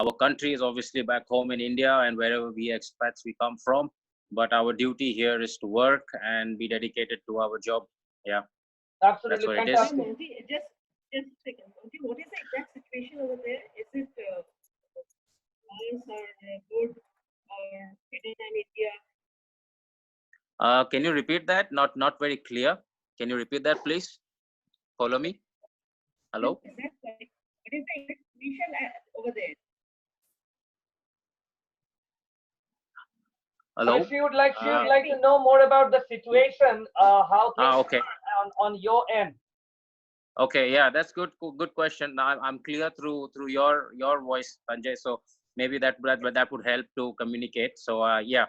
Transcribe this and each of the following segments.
Our country is obviously back home in India and wherever we expats we come from. But our duty here is to work and be dedicated to our job. Yeah, that's Absolutely what it is. So fantastic. Monty, just a second. Monty, what is the exact situation over there? Is it nice or good or hidden in India? Can you repeat that? Not very clear. Can you repeat that, please? Follow me. Hello. What is the exact situation over there? So Hello. she would Uh, like to know more about the situation, how things okay. are on your end. Okay, yeah, that's good question. Now I'm clear through your voice, Sanjay. So maybe that would help to communicate. So yeah.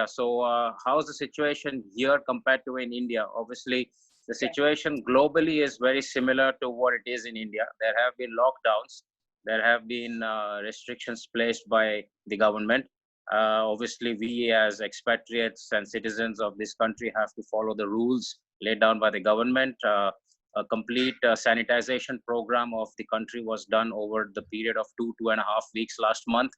So how's the situation here compared to in India? Obviously, the situation globally is very similar to what it is in India. There have been lockdowns. There have been restrictions placed by the government. Obviously, we as expatriates and citizens of this country have to follow the rules laid down by the government. A complete sanitization program of the country was done over the period of 2.5 weeks last month.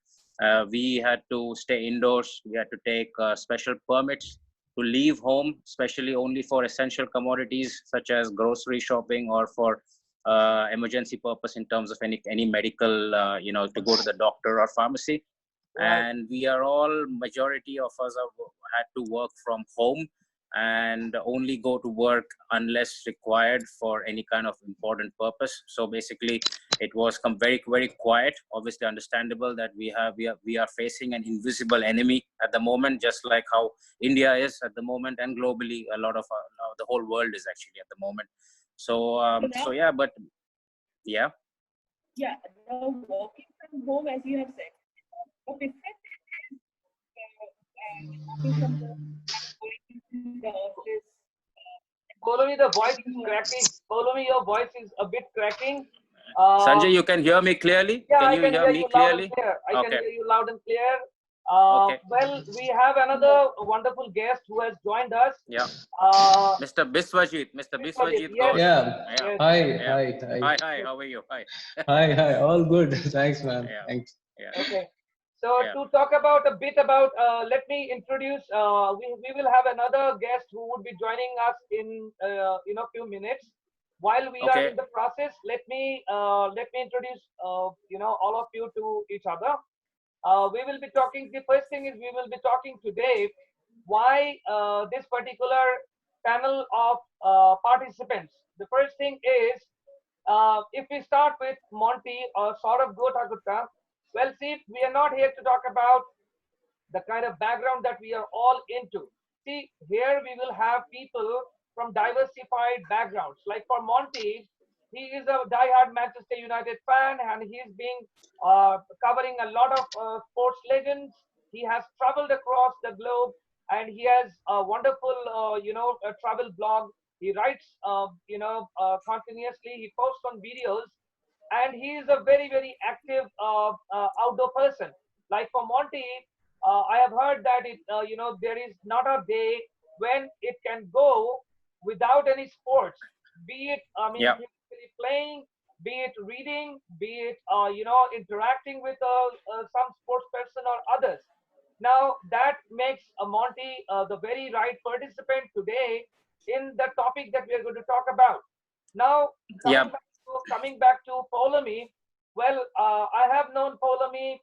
We had to stay indoors. We had to take special permits to leave home, especially only for essential commodities such as grocery shopping or for emergency purpose in terms of any medical, to go to the doctor or pharmacy. Right. And we are all, majority of us have had to work from home and only go to work unless required for any kind of important purpose. So basically it was very quiet. Obviously understandable that we are facing an invisible enemy at the moment, just like how India is at the moment, and globally a lot of the whole world is actually at the moment. So So so now, yeah, but yeah. yeah, now working from home, as you have said, the difference is working from home and going to the office. Poulumi, the If voice is you are, cracking. Poulumi, your voice is a bit cracking. Sanjay, Uh, you can hear me clearly? yeah, Can I you can hear hear me you loud and clearly? clear. I can Okay. hear you loud and clear. Okay. Well, we have another wonderful guest who has joined us. Yeah. Uh, Mr. Biswajit, Biswajit yes, Ghosh. Yeah. Yeah. yes. Hi, Yeah. hi, hi. Hi. How are you? Hi. Hi, hi. All good. Thanks, man. Yeah. Thanks. Yeah. Okay. So Yeah. to talk about a bit about, let me introduce. We will have another guest who would be joining us in a few minutes. While we are Okay. in the process, let me introduce all of you to each other. We will be talking. The first thing is we will be talking today why this particular panel of participants. The first thing is if we start with Monty or sort of Ghotakurta, well, see, we are not here to talk about the kind of background that we are all into. See, here we will have people from diversified backgrounds. Like for Monty, he is a die-hard Manchester United fan, and he's been covering a lot of sports legends. He has traveled across the globe, and he has a wonderful, a travel blog. He writes, continuously. He posts on videos, and he is a very active outdoor person. Like for Monty, I have heard that there is not a day when it can go without any sports. Be it, I mean, Yeah. physically playing, be it reading, be it interacting with some sports person or others. Now that makes Monty the very right participant today in the topic that we are going to talk about. Now Yeah. coming back to Poulumi, well, I have known Poulumi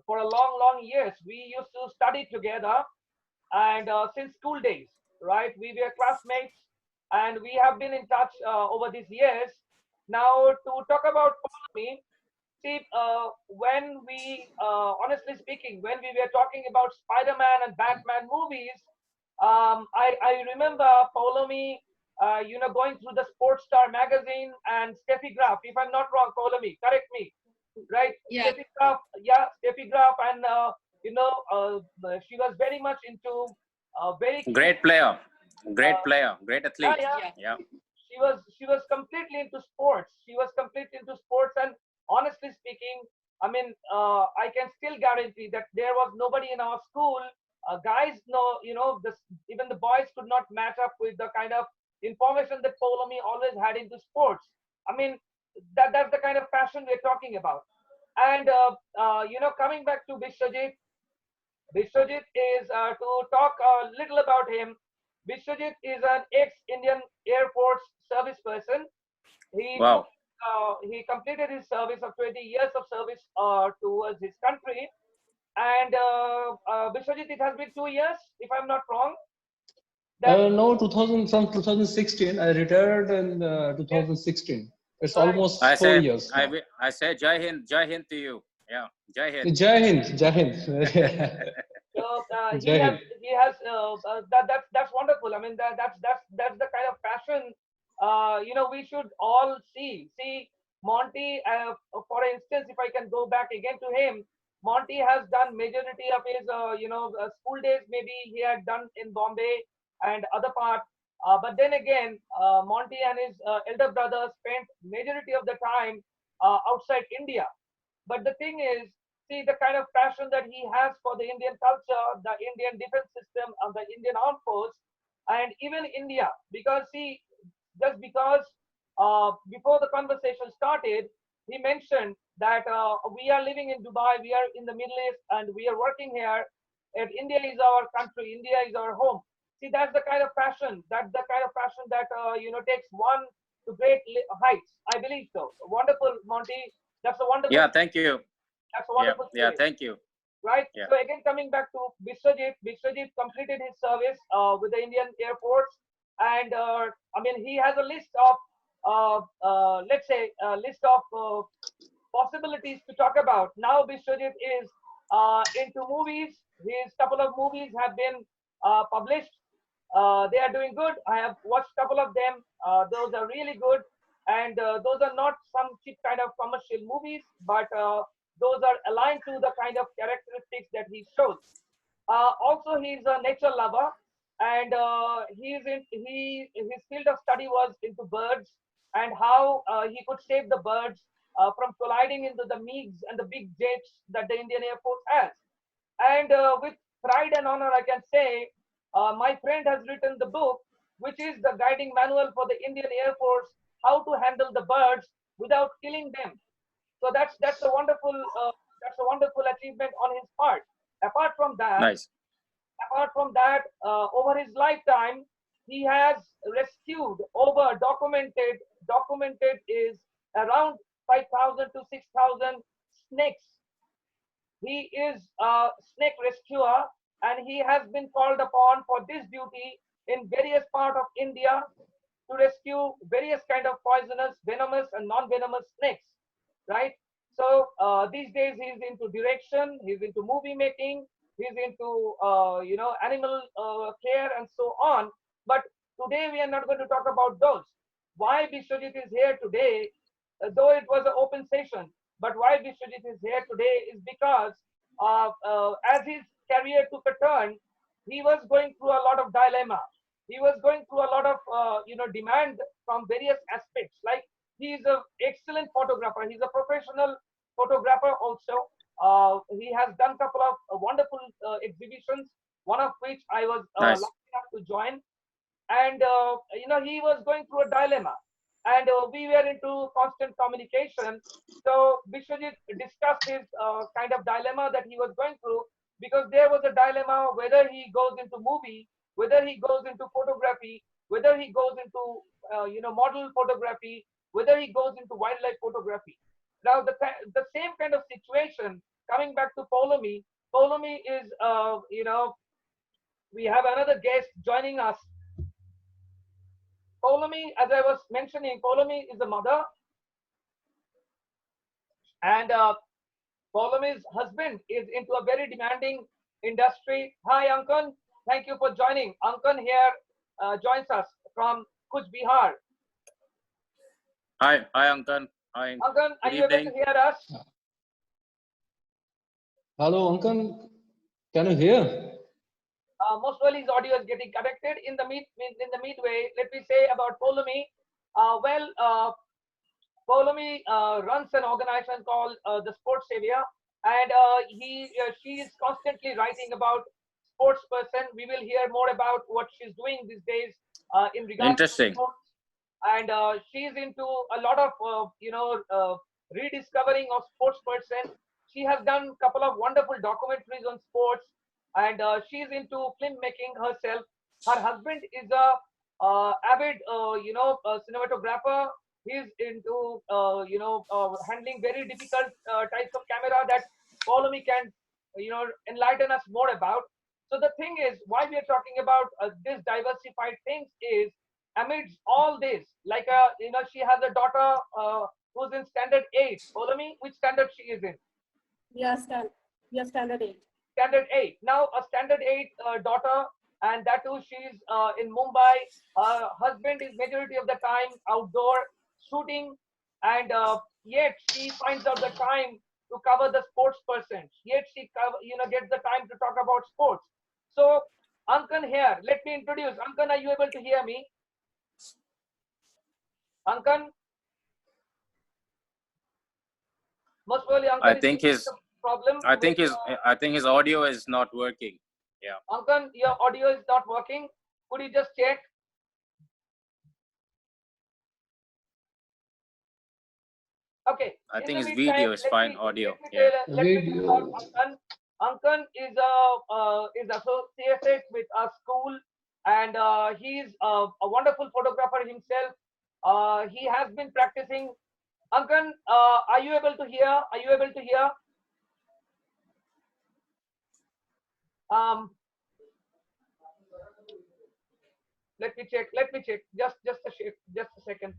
for a long years. We used to study together, and since school days, right? We were classmates, and we have been in touch over these years. Now, to talk about Poulumi, see, when we, honestly speaking, when we were talking about Spider-Man and Batman movies, I remember Poulumi, going through the Sports Star magazine and Steffi Graf. If I'm not wrong, Poulumi, correct me, right? yeah, Steffi Graf, yeah, Steffi Graf, and she was very much into very keen. Great player. Uh, Great yeah, athlete. yeah, yeah. Yeah. she was completely into sports. She was completely into sports, and honestly speaking, I mean, I can still guarantee that there was nobody in our school. Guys, no, even the boys could not match up with the kind of information that Polomi always had into sports. I mean, that's the kind of passion we're talking about. And coming back to Biswajit, Biswajit is to talk a little about him. Biswajit is an ex-Indian Air Force service person. He Wow. took he completed his service of 20 years of service towards his country. And Biswajit, it has been 2 years, if I'm not wrong. That No, 2000 from 2016. I retired in is 2016. It's right. almost I 4 years now. I say Jai Hind to you. Yeah, Jai Hind. Jai Hind, Jai Hind. So Jai Hind. he has that's wonderful. I mean that's the kind of passion we should all see. See Monty, for instance, if I can go back again to him, Monty has done majority of his school days. Maybe he had done in Bombay and other part. But then again, Monty and his elder brother spent majority of the time outside India. But the thing is, see the kind of passion that he has for the Indian culture, the Indian defense system, and the Indian armed force, and even India. Because see, just because before the conversation started, he mentioned that we are living in Dubai, we are in the Middle East, and we are working here. And India is our country, India is our home. See, that's the kind of passion. That's the kind of passion that takes one to great heights. I believe so. Wonderful, Monty. That's a wonderful. Yeah, thank you. That's a Yeah, wonderful yeah, story, thank you. right? Yeah. So again, coming back to Biswajit, Biswajit completed his service with the Indian Air Force, and I mean he has a list of let's say a list of possibilities to talk about. Now Biswajit is into movies. His couple of movies have been published. They are doing good. I have watched a couple of them. Those are really good, and those are not some cheap kind of commercial movies, but those are aligned to the kind of characteristics that he shows. Also, he's a nature lover, and his field of study was into birds and how he could save the birds from colliding into the MiGs and the big jets that the Indian Air Force has. And with pride and honor, I can say my friend has written the book, which is the guiding manual for the Indian Air Force how to handle the birds without killing them. So that's a wonderful achievement on his part. Apart from that, Nice. over his lifetime, he has rescued over documented is around 5,000 to 6,000 snakes. He is a snake rescuer, and he has been called upon for this duty in various parts of India to rescue various kind of poisonous, venomous, and non-venomous snakes. Right. So these days he's into direction, he's into movie making, he's into animal care and so on. But today we are not going to talk about those. Why Biswajit is here today, though it was an open session, but why Biswajit is here today is because as his career took a turn, he was going through a lot of dilemma. He was going through a lot of demand from various aspects. Like he is an excellent photographer. He's a professional photographer also. He has done a couple of wonderful exhibitions, one of which I was Nice. lucky enough to join. And he was going through a dilemma, and we were into constant communication. So Biswajit discussed his kind of dilemma that he was going through, because there was a dilemma whether he goes into movie, whether he goes into photography, whether he goes into model photography, whether he goes into wildlife photography. Now the same kind of situation, coming back to Poulumi. Poulumi is we have another guest joining us. Poulumi, as I was mentioning, Poulumi is a mother, and Poulumi's husband is into a very demanding industry. Hi, Ankan. Thank you for joining. Ankan here joins us from Kuch Bihar. Hi, Ankan. Hi. Ankan, are Good you able to evening. hear us? Hello, Ankan. Can you hear? Most well, his audio is getting connected. In the midway, let me say about Poulumi. Poulumi runs an organization called the Sports Area, and she is constantly writing about sports person. We will hear more about what she's doing these days in regards Interesting. to sports. And she's into a lot of rediscovering of sports person. She has done a couple of wonderful documentaries on sports, and she's into filmmaking herself. Her husband is a avid, cinematographer. He's into, handling very difficult types of camera that Poulumi can, enlighten us more about. So the thing is, why we are talking about this diversified things is amidst all this, like she has a daughter who's in standard 8. Poulumi, which standard she is in? Yeah, standard 8. Standard 8. Now a standard 8 daughter, and that too she's in Mumbai. Her husband is majority of the time outdoor shooting, and yet she finds out the time to cover the sports person. Yet she gets the time to talk about sports. So Ankan here, let me introduce. Ankan, are you able to hear me? Ankan? Most probably I Ankan is think facing his some problem I with think his audio is not working. Yeah. Ankan, your audio is not working. Could you just check? Okay. I In think the his meantime, video is fine audio. let me Yeah. let me tell you about Video. Ankan. Ankan is associated with our school, and he's a wonderful photographer himself. He has been practicing. Ankan, are you able to hear? Are you able to hear? Um, let me check. Let me check. Just a second.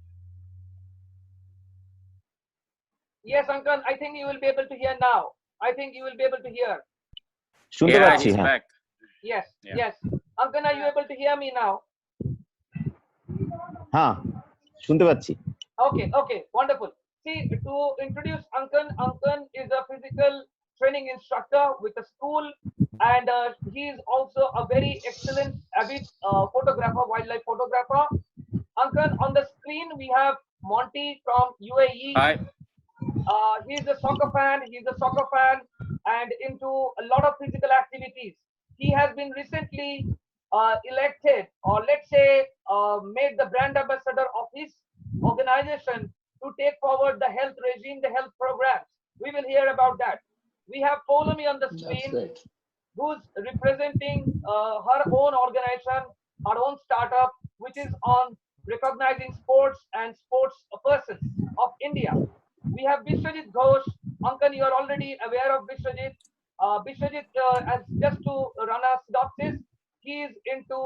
Yes, Ankan, I think you will be able to hear now. I think you will be able to hear. শুনতে Yeah, পাচ্ছি, he's হ্যাঁ। back. Yes, Yeah. yes. Ankan, are you able to hear me now? হ্যাঁ, শুনতে পাচ্ছি। Okay, okay, wonderful. See, to introduce Ankan, Ankan is a physical training instructor with a school, and he is also a very excellent, avid photographer, wildlife photographer. Ankan, on the screen we have Monty from UAE. Hi. He's a soccer fan. He's a soccer fan and into a lot of physical activities. He has been recently elected, or let's say made the brand ambassador of his organization to take forward the health regime, the health programs. We will hear about that. We have Poulumi on the That's screen, right. who's representing her own organization, her own startup, which is on recognizing sports and sports persons of India. We have Biswajit Ghosh. Ankan, you are already aware of Biswajit. Biswajit, as just to run a synopsis, he is into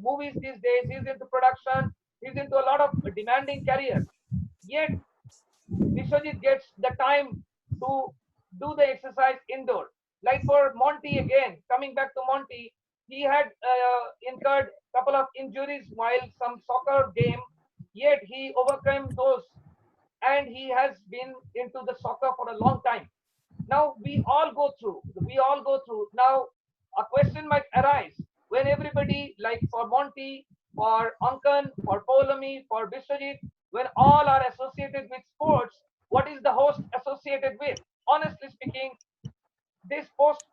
movies these days. He's into production. He's into a lot of demanding careers. Yet Biswajit gets the time to do the exercise indoor. Like for Monty again, coming back to Monty, he had incurred a couple of injuries while some soccer game. Yet he overcame those, and he has been into the soccer for a long time. Now we all go through. We all go through. Now a question might arise when everybody, like for Monty, for Ankan, for Poulumi, for Biswajit, when all are associated with sports, what is the host associated with? Honestly speaking, this post,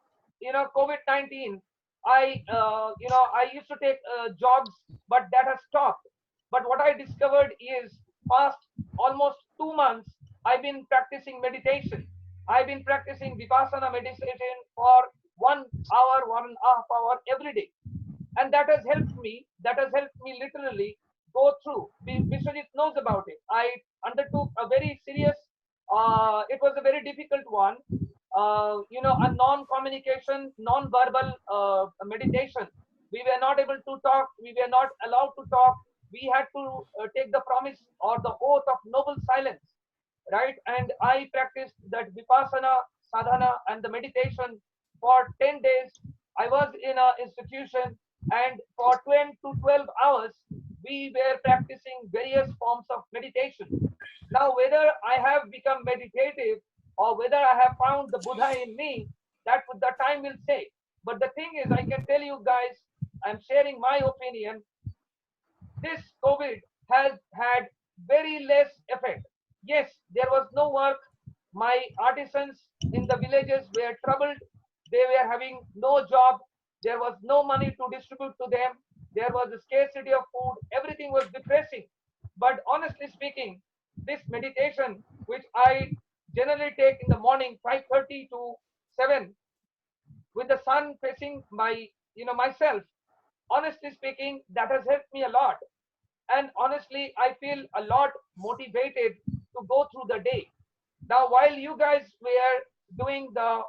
COVID-19, I used to take jobs, but that has stopped. But what I discovered is past almost 2 months, I've been practicing meditation. I've been practicing vipassana meditation for 1 hour, 1.5 hour every day, and that has helped me. That has helped me literally go through. Biswajit knows about it. I undertook a very serious. It was a very difficult one. A non-communication, non-verbal meditation. We were not able to talk. We were not allowed to talk. We had to take the promise or the oath of noble silence, right? And I practiced that vipassana, sadhana, and the meditation for 10 days. I was in an institution, and for 10 to 12 hours, we were practicing various forms of meditation. Now, whether I have become meditative or whether I have found the Buddha in me, that the time will say. But the thing is, I can tell you guys, I'm sharing my opinion. This COVID has had very less effect. Yes, there was no work. My artisans in the villages were troubled. They were having no job. There was no money to distribute to them. There was a scarcity of food. Everything was depressing. But honestly speaking, this meditation, which I generally take in the morning, 5:30 to 7, with the sun facing myself. Honestly speaking, that has helped me a lot. And honestly, I feel a lot motivated to go through the day. Now, while you guys were doing the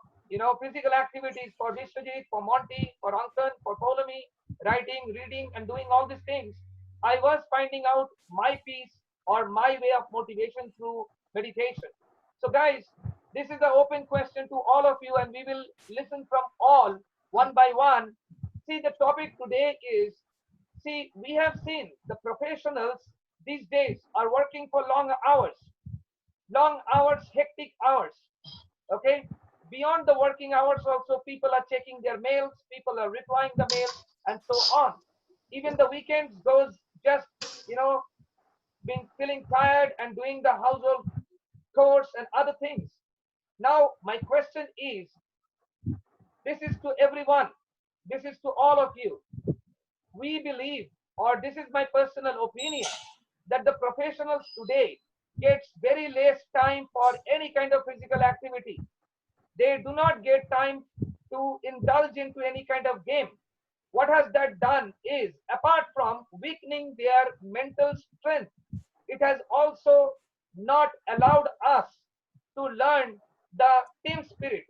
physical activities for Biswajit, for Monty, for Ankan, for Poulumi, writing, reading, and doing all these things, I was finding out my peace or my way of motivation through meditation. So, guys, this is an open question to all of you, and we will listen from all one by one. See, the topic today is, see, we have seen the professionals these days are working for long hours, hectic hours. Okay, beyond the working hours, also people are checking their mails, people are replying the mails, and so on. Even the weekends goes just being feeling tired and doing the household chores and other things. Now, my question is, this is to everyone, this is to all of you. We believe, or this is my personal opinion, that the professionals today gets very less time for any kind of physical activity. They do not get time to indulge into any kind of game. What has that done is, apart from weakening their mental strength, it has also not allowed us to learn the team spirit,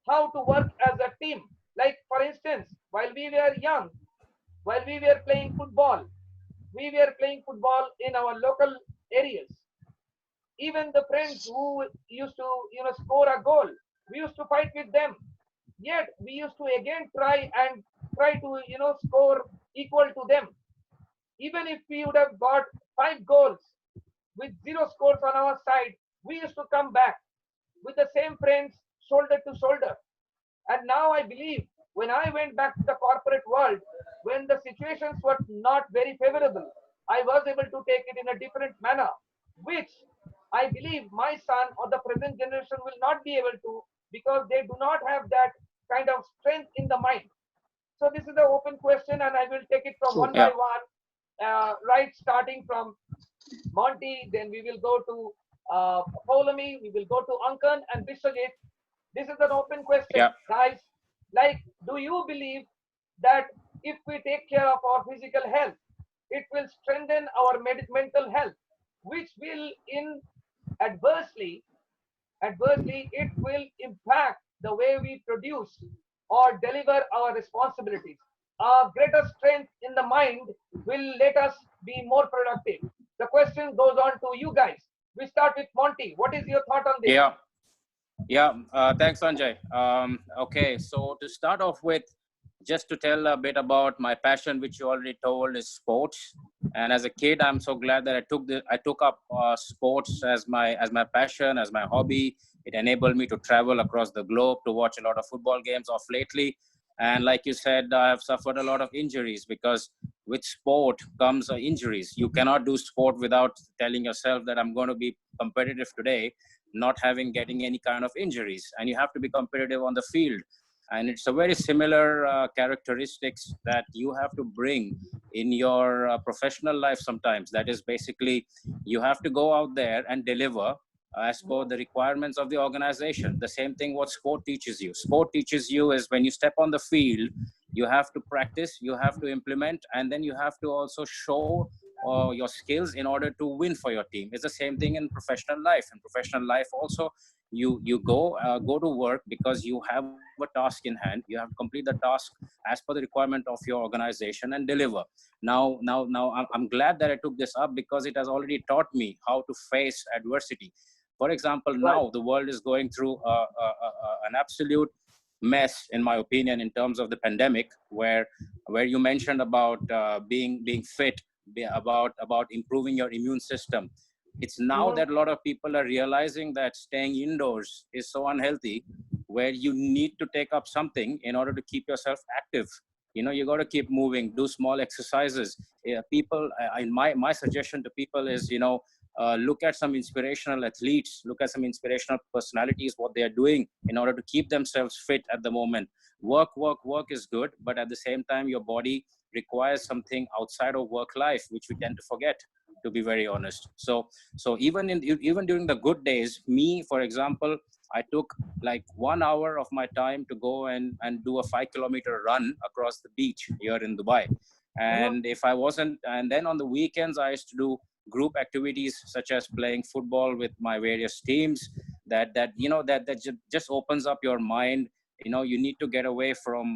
how to work as a team. Like, for instance, while we were young, while we were playing football, we were playing football in our local areas. Even the friends who used to, score a goal, we used to fight with them. Yet we used to again try to, score equal to them. Even if we would have got 5 goals with 0 scores on our side, we used to come back with the same friends, shoulder to shoulder. And now I believe, when I went back to the corporate world, when the situations were not very favorable, I was able to take it in a different manner, which I believe my son or the present generation will not be able to, because they do not have that kind of strength in the mind. So this is the open question, and I will take it from True. one by one, right, starting from Monty, then we will go to Poulumi, we will go to Ankan and Biswajit. This is an open question, Yeah. guys. Like, do you believe that if we take care of our physical health, it will strengthen our mental health, which will adversely, it will impact the way we produce or deliver our responsibilities. Our greater strength in the mind will let us be more productive. The question goes on to you guys. We start with Monty. What is your thought on this? Yeah. Thanks, Sanjay. Okay, so to start off with, just to tell a bit about my passion, which you already told, is sports. And as a kid, I'm so glad that I took up sports as my passion, as my hobby. It enabled me to travel across the globe to watch a lot of football games of lately. And like you said, I have suffered a lot of injuries, because with sport comes injuries. You cannot do sport without telling yourself that I'm going to be competitive today, not getting any kind of injuries. And you have to be competitive on the field. And it's a very similar characteristics that you have to bring in your professional life sometimes. That is basically, you have to go out there and deliver as per the requirements of the organization. The same thing what sport teaches you. Sport teaches you is, when you step on the field, you have to practice, you have to implement, and then you have to also show your skills in order to win for your team. It's the same thing in professional life. In professional life also, you go to work because you have a task in hand. You have to complete the task as per the requirement of your organization and deliver. Now I'm glad that I took this up, because it has already taught me how to face adversity. For example, now the world is going through an absolute mess, in my opinion, in terms of the pandemic, where you mentioned about being fit, about improving your immune system. It's now that a lot of people are realizing that staying indoors is so unhealthy, where you need to take up something in order to keep yourself active. You got to keep moving, do small exercises. People, in my suggestion to people is, look at some inspirational athletes, look at some inspirational personalities, what they are doing in order to keep themselves fit at the moment. Work is good, but at the same time, your body requires something outside of work life, which we tend to forget. to be very honest. So even during the good days, me, for example, I took like 1 hour of my time to go and do a 5 kilometer run across the beach here in Dubai. And if I wasn't, and then on the weekends, I used to do group activities such as playing football with my various teams. That just opens up your mind. You need to get away from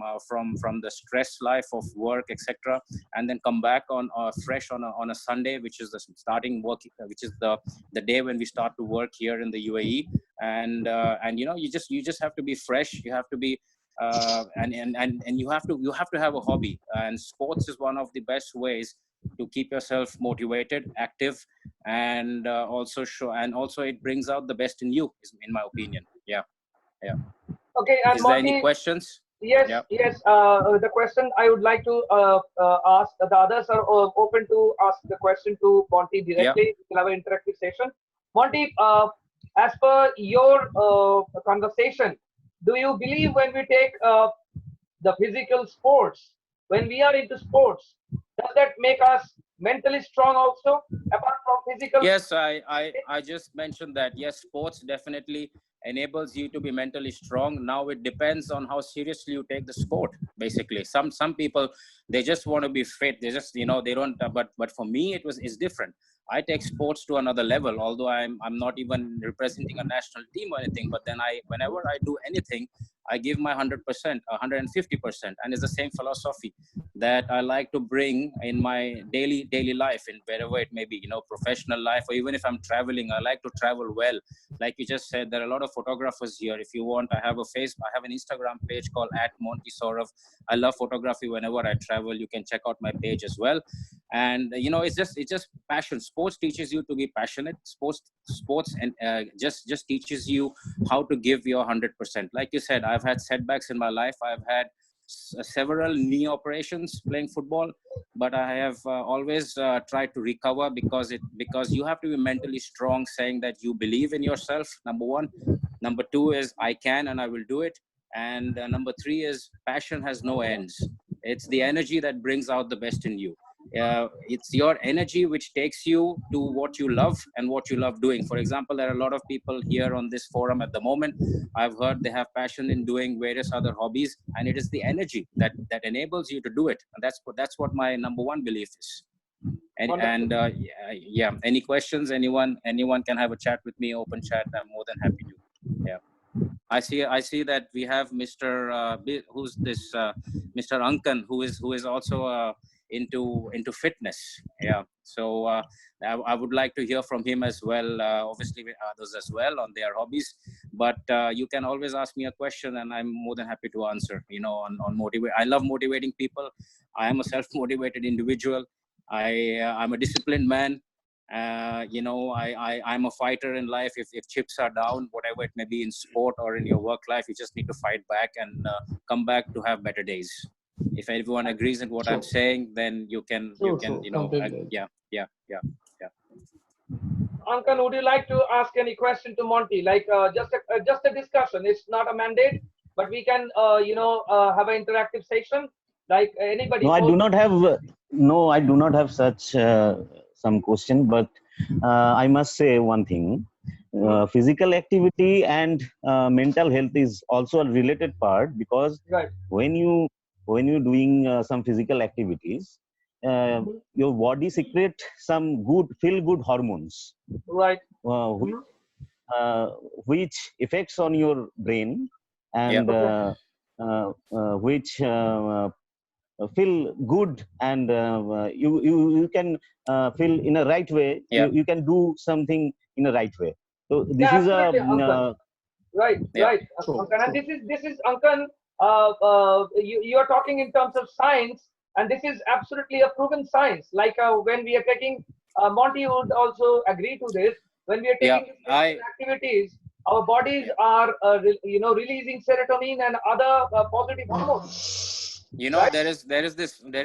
the stress life of work, etc., and then come back on fresh on a Sunday, which is the starting work, which is the day when we start to work here in the UAE. And you just have to be fresh. You have to be and you have to have a hobby, and sports is one of the best ways to keep yourself motivated, active, and also it brings out the best in you, in my opinion. Yeah. Okay, and Is there any Monty, questions? yes, Yeah. yes. The question I would like to ask, the others are open to ask the question to Monty directly. We'll have an interactive session. Monty, as per your conversation, do you believe when we take the physical sports, when we are into sports, does that make us mentally strong also, apart from physical? Yes, I just mentioned that. Yes, sports definitely enables you to be mentally strong. Now it depends on how seriously you take the sport. Basically, some people, they just want to be fit. They just they don't. But for me, it's different. I take sports to another level. Although I'm not even representing a national team or anything. But then whenever I do anything, I give my 100%, 150%, and it's the same philosophy that I like to bring in my daily life, in wherever it may be, professional life, or even if I'm traveling. I like to travel well. Like you just said, there are a lot of photographers here. If you want, I have an Instagram page called @Monty. I love photography. Whenever I travel, you can check out my page as well. And it's just passion. Sports teaches you to be passionate. Sports and just teaches you how to give your 100%. Like you said, I've had setbacks in my life. I've had several knee operations playing football, but I have always tried to recover, because you have to be mentally strong, saying that you believe in yourself, number one. Number two is I can and I will do it. And number three is passion has no ends. It's the energy that brings out the best in you. It's your energy which takes you to what you love and what you love doing. For example, there are a lot of people here on this forum at the moment. I've heard they have passion in doing various other hobbies, and it is the energy that enables you to do it. And that's what my number one belief is. Yeah, any questions? Anyone can have a chat with me, open chat. I'm more than happy to. Yeah. I see that we have Mr. Who's this? Mr. Ankan, who is also into fitness. Yeah. So I would like to hear from him as well. Obviously, others as well on their hobbies. But you can always ask me a question, and I'm more than happy to answer. On motivate. I love motivating people. I am a self-motivated individual. I'm a disciplined man. I'm a fighter in life. If chips are down, whatever it may be, in sport or in your work life, you just need to fight back and come back to have better days. If everyone agrees with what I'm saying, then you can Completely. yeah. Ankan, would you like to ask any question to Monty? Like just a discussion. It's not a mandate, but we can have an interactive session. Like anybody. No, I do not have such some question, but I must say one thing. Physical activity and mental health is also a related part, because Right. when you doing some physical activities, your body secrete some feel good hormones, Right. uh, which, which affects on your brain, and Okay. which feel good, and you can feel in a right way. Yeah. You can do something in a right way. So this Yeah, is a absolutely, Ankan. Right, Yeah. right, Ankan. And this is Ankan. You are talking in terms of science, and this is absolutely a proven science. Like when we are taking, Monty would also agree to this. When we are Yeah. taking these physical activities, our bodies are releasing serotonin and other positive hormones. Right? there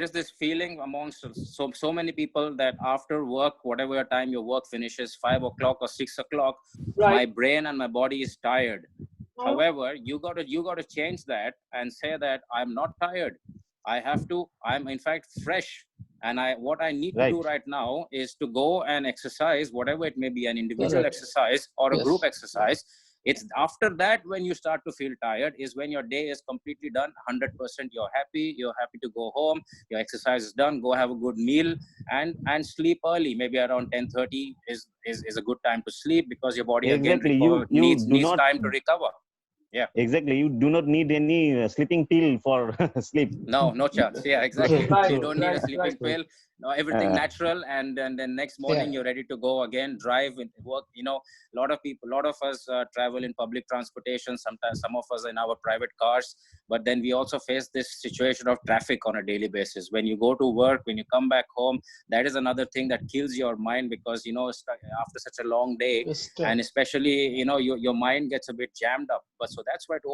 is this feeling amongst so many people that after work, whatever time your work finishes, 5 o'clock or 6 o'clock, Right. my brain and my body is tired. Mhm. However, you got to change that and say that I'm not tired. I'm in fact fresh, And what I need to Right. do right now is to go and exercise, whatever it may be, an individual Correct. exercise or a Yes. group exercise. It's after that when you start to feel tired is when your day is completely done, 100%. You're happy to go home, your exercise is done, go have a good meal and sleep early. Maybe around 10:30 is a good time to sleep, because your body again Exactly. You needs do not time to recover. Yeah. exactly. You do not need any sleeping pill for sleep. No chance. Yeah, exactly. True, Right, You true, don't need a right, sleeping right. true. pill. No, everything Uh, natural, and then next morning Yeah. you're ready to go again. Drive and work. A lot of us travel in public transportation. Sometimes some of us in our private cars. But then we also face this situation of traffic on a daily basis. When you go to work, when you come back home, that is another thing that kills your mind, because after such a long day, Yes, and especially your mind gets a bit jammed up. But so that's why to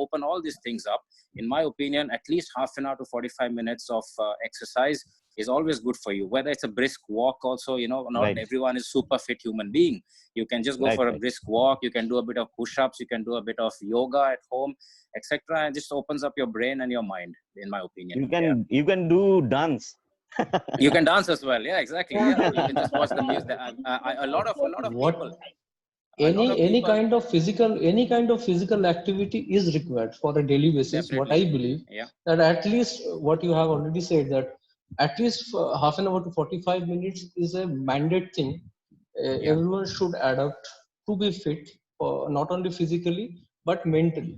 open all these things up, in my opinion, at least half an hour to 45 minutes of exercise is always good for you. Whether it's a brisk walk also, not right. everyone is super fit human being. You can just go Right. for a Right. brisk walk. You can do a bit of push-ups. You can do a bit of yoga at home, etc. And just opens up your brain and your mind, in my opinion. Yeah. You can do dance. You can dance as well. Yeah, exactly. Yeah. Yeah. You can just watch the music. A lot of What people, a lot of any people, kind of physical activity is required for a daily basis. What definitely. I believe Yeah. that at least what you have already said, that at least for half an hour to 45 minutes is a mandate thing. Yeah. Everyone should adapt to be fit, for not only physically but mentally.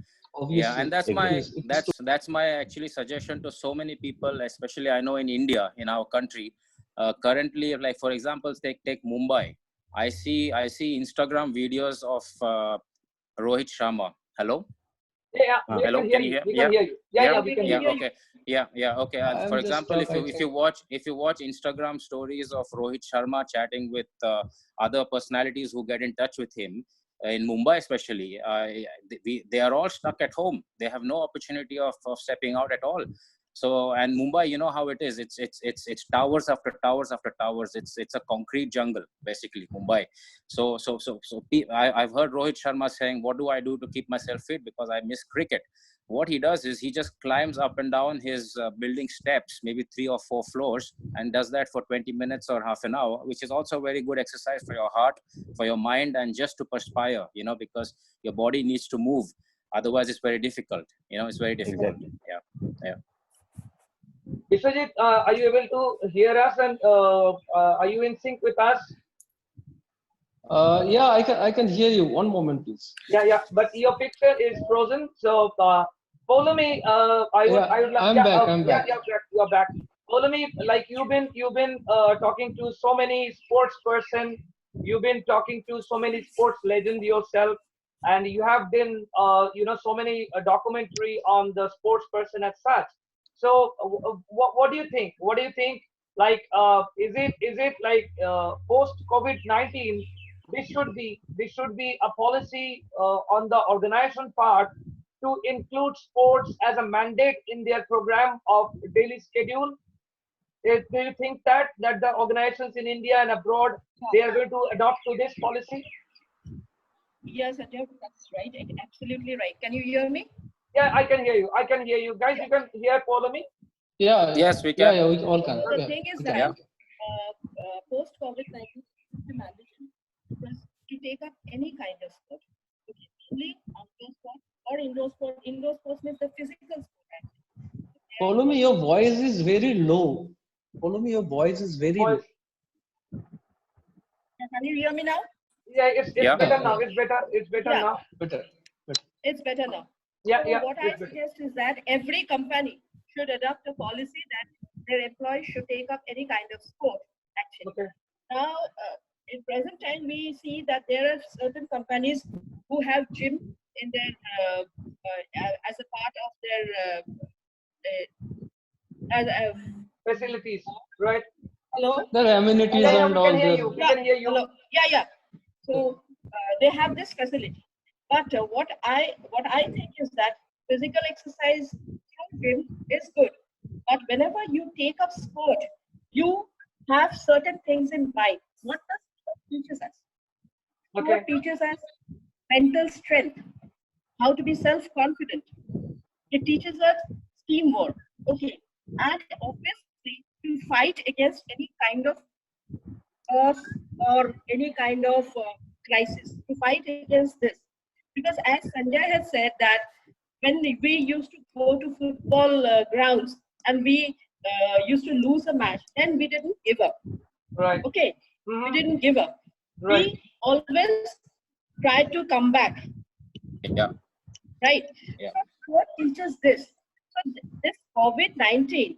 Yeah, and Obviously, that's it my Exactly. is. It is. that's my actually suggestion to so many people, especially I know in India, in our country. Currently, like for example, take Mumbai. I see Instagram videos of Rohit Sharma. Hello. Yeah, we Uh, can Hello, hear can you you. hear? We can Yeah, hear you. Yeah, yeah, yeah, Yeah, we we can can hear yeah. you. hear you. Okay, yeah. Okay. And for I'm just example, stuck. if you watch Instagram stories of Rohit Sharma chatting with other personalities who get in touch with him in Mumbai, especially, they are all stuck at home. They have no opportunity of stepping out at all. So, and Mumbai, you know how it is. It's towers after towers after towers. It's a concrete jungle, basically, Mumbai. I've heard Rohit Sharma saying, "What do I do to keep myself fit? Because I miss cricket." What he does is he just climbs up and down his building steps, maybe 3 or 4 floors, and does that for 20 minutes or half an hour, which is also very good exercise for your heart, for your mind, and just to perspire, because your body needs to move. Otherwise, it's very difficult. It's very difficult. exactly. Yeah. Biswajit, are you able to hear us, and are you in sync with us? Yeah, I can hear you. One moment, please. Yeah. But your picture is frozen. So, Poulumi, Yeah, I would like. I'm Yeah, back. I'm yeah, back. you're back. Poulumi, like you've been talking to so many sports person. You've been talking to so many sports legends yourself, and you have been, so many documentary on the sports person as such. So, what do you think? What do you think? Like, is it like post COVID-19? This should be a policy on the organization part to include sports as a mandate in their program of daily schedule. Do you think that the organizations in India and abroad, they are going to adopt to this policy? Yes, Sanjay, that's right. Absolutely right. Can you hear me? Yeah, I can hear you. I can hear you. Guys, you can hear Poulumi? Yeah, Yes, we yeah, can. yeah. We all can. So the Yeah, thing is we that can. Yeah. post COVID-19 is a mandatory because to take up any kind of sport, okay, only outdoor sport or indoor sport. Indoor sports means the physical sport. Actually. They are Follow me. indoor Your sports. voice is very low. Follow me. Your voice is very low. Voice. Can you hear me now? Yeah, it's Yeah. better Yeah, now. yeah. It's better. It's better Yeah, now. Better. Better. it's better now. Yeah, So yeah, what I it's better. suggest is that every company should adopt a policy that their employees should take up any kind of sport. Actually, Okay. now in present time we see that there are certain companies who have gym in their as a part of their as Facilities, right? hello. There are amenities Yeah, and we can all hear there. you. We Yeah, can hear you. hello. Yeah. So they have this facility. But what I think is that physical exercise through gym is good. But whenever you take up sport, you have certain things in mind. What does sport teaches us? Okay. Sport teaches us mental strength, how to be self-confident. It teaches us teamwork. Okay. And obviously, to to fight against any kind of cause or any kind of crisis, to fight against this. Because as Sanjay has said that when we used to go to football grounds and we used to lose a match, then we didn't give up. Right. Okay, we didn't give up. Right. We always tried to come back. Yeah. Right. Yeah. So what teaches this? So this COVID-19,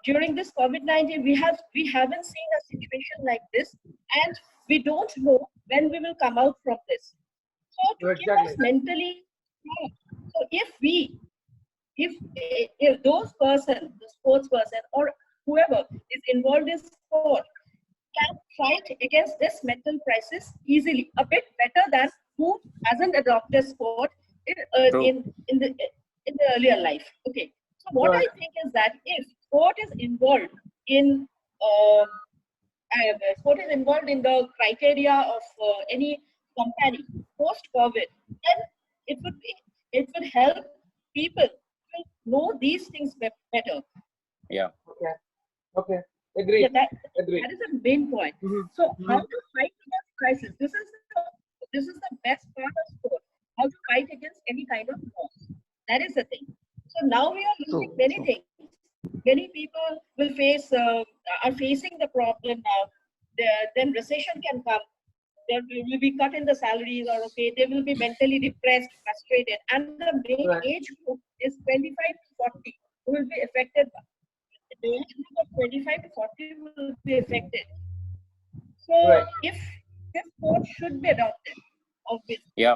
during this COVID-19, we haven't seen a situation like this, and we don't know when we will come out from this. So to keep us mentally strong. So if those person, the sports person or whoever is involved in sport can fight against this mental crisis easily, a bit better than who hasn't adopted sport in the earlier life. Okay. So what I think is that if sport is involved in the criteria of any company post-COVID, then it would help people to know these things better. Yeah. Okay. Agree. Yeah, that Agree. is the main point. So how to fight against crisis? This is the best part of sport. How to fight against any kind of loss. That is the thing. So now we are losing many things. Many people will are facing the problem now. Then recession can come. There will be cut in the salaries, or okay, they will be mentally depressed, frustrated, and the main age group is 25 to 40 who will be affected. The age group of 25 to 40 will be affected. So if sport should be adopted, obviously. Yeah,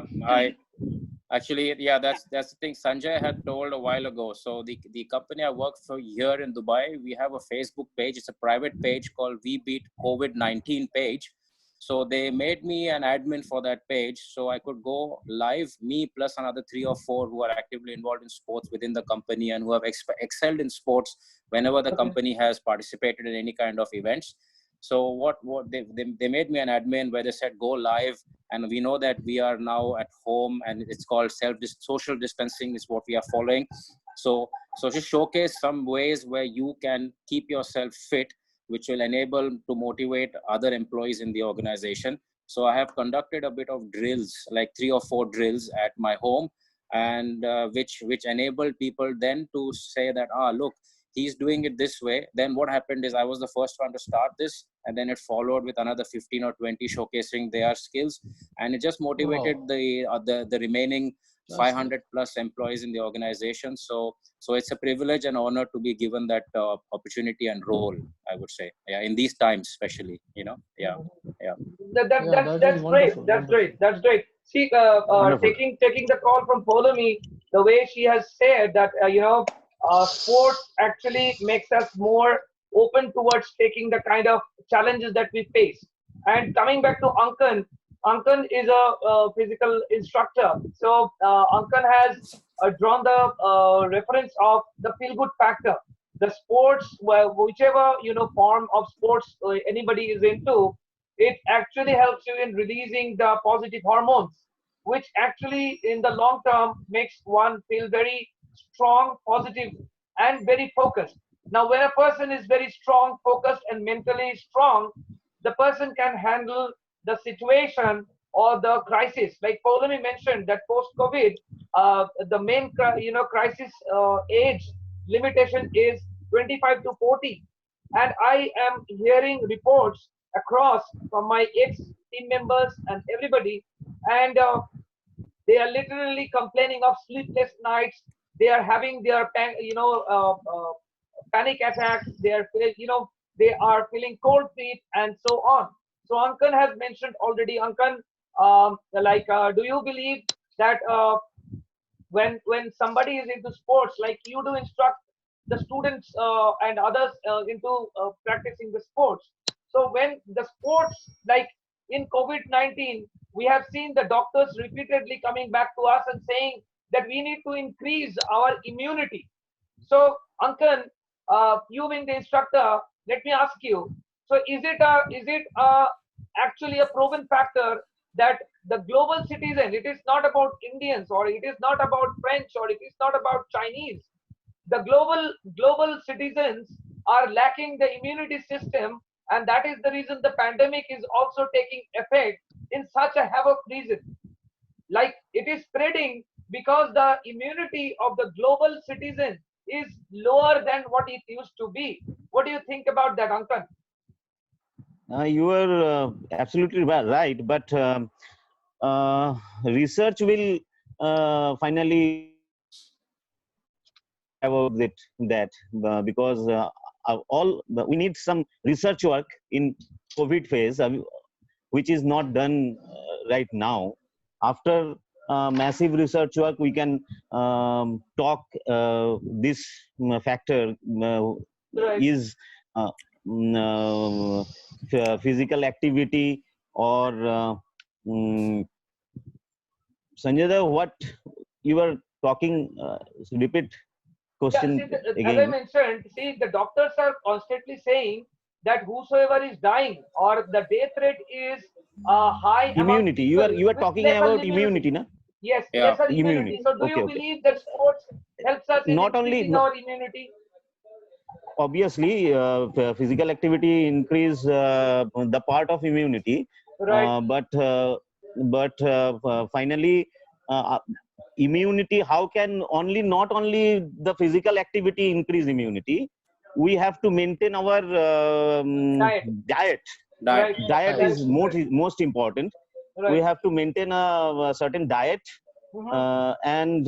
that's the thing Sanjay had told a while ago. So the company I work for here in Dubai, we have a Facebook page. It's a private page called We Beat COVID-19 page. So they made me an admin for that page, so I could go live, me plus another 3 or 4 who are actively involved in sports within the company and who have excelled in sports whenever the company has participated in any kind of events. So what they made me an admin where they said go live, and we know that we are now at home and it's called social distancing is what we are following. So just showcase some ways where you can keep yourself fit, which will enable to motivate other employees in the organization. So I have conducted a bit of drills, like 3 or 4 drills at my home, and which enabled people then to say that, look, he's doing it this way. Then what happened is I was the first one to start this, and then it followed with another 15 or 20 showcasing their skills, and it just motivated the remaining 500 plus employees in the organization. So it's a privilege and honor to be given that opportunity and role, I would say. Yeah, in these times, especially, Yeah. That's great. That's great. See, taking the call from Poulumi, the way she has said that sports actually makes us more open towards taking the kind of challenges that we face. And coming back to Ankan is a physical instructor. So Ankan has drawn the reference of the feel-good factor. The sports, whichever form of sports anybody is into, it actually helps you in releasing the positive hormones, which actually in the long term makes one feel very strong, positive, and very focused. Now, when a person is very strong, focused, and mentally strong, the person can handle the situation or the crisis. Like Poulumi mentioned, that post-COVID, the main crisis age limitation is 25 to 40, and I am hearing reports across from my ex-team members and everybody, and they are literally complaining of sleepless nights. They are having their panic attacks. They are feeling cold feet and so on. So Ankan has mentioned already. Ankan, do you believe that when somebody is into sports, like you do instruct the students and others into practicing the sports? So when the sports, like in COVID-19, we have seen the doctors repeatedly coming back to us and saying that we need to increase our immunity. So Ankan, you being the instructor, let me ask you. So is it actually a proven factor that the global citizen, it is not about Indians, or it is not about French, or it is not about Chinese. The global citizens are lacking the immunity system, and that is the reason the pandemic is also taking effect in such a havoc reason. Like it is spreading because the immunity of the global citizen is lower than what it used to be. What do you think about that, Ankan? You are absolutely right, but research will finally about that because all we need some research work in COVID phase, which is not done right now. After massive research work, we can talk this factor Right. is uh, physical activity or Sanjay, what you were talking, repeat Yeah, question see, as I again. mentioned, see, the doctors are constantly saying that whosoever is dying or the death rate is high among Immunity. people You are with talking lesser about immunity. immunity, na? Yes, Yeah. lesser immunity. Immunity. So, do Okay, you okay. believe that sports helps us in Not only, increasing our immunity? obviously, physical activity increase the part of immunity, Right. but finally, uh, immunity. How can only not only the physical activity increase immunity? We have to maintain our Diet. diet. Diet. Right. Diet Right. That's is right. most important. We Right. have to maintain a certain diet Mhm. and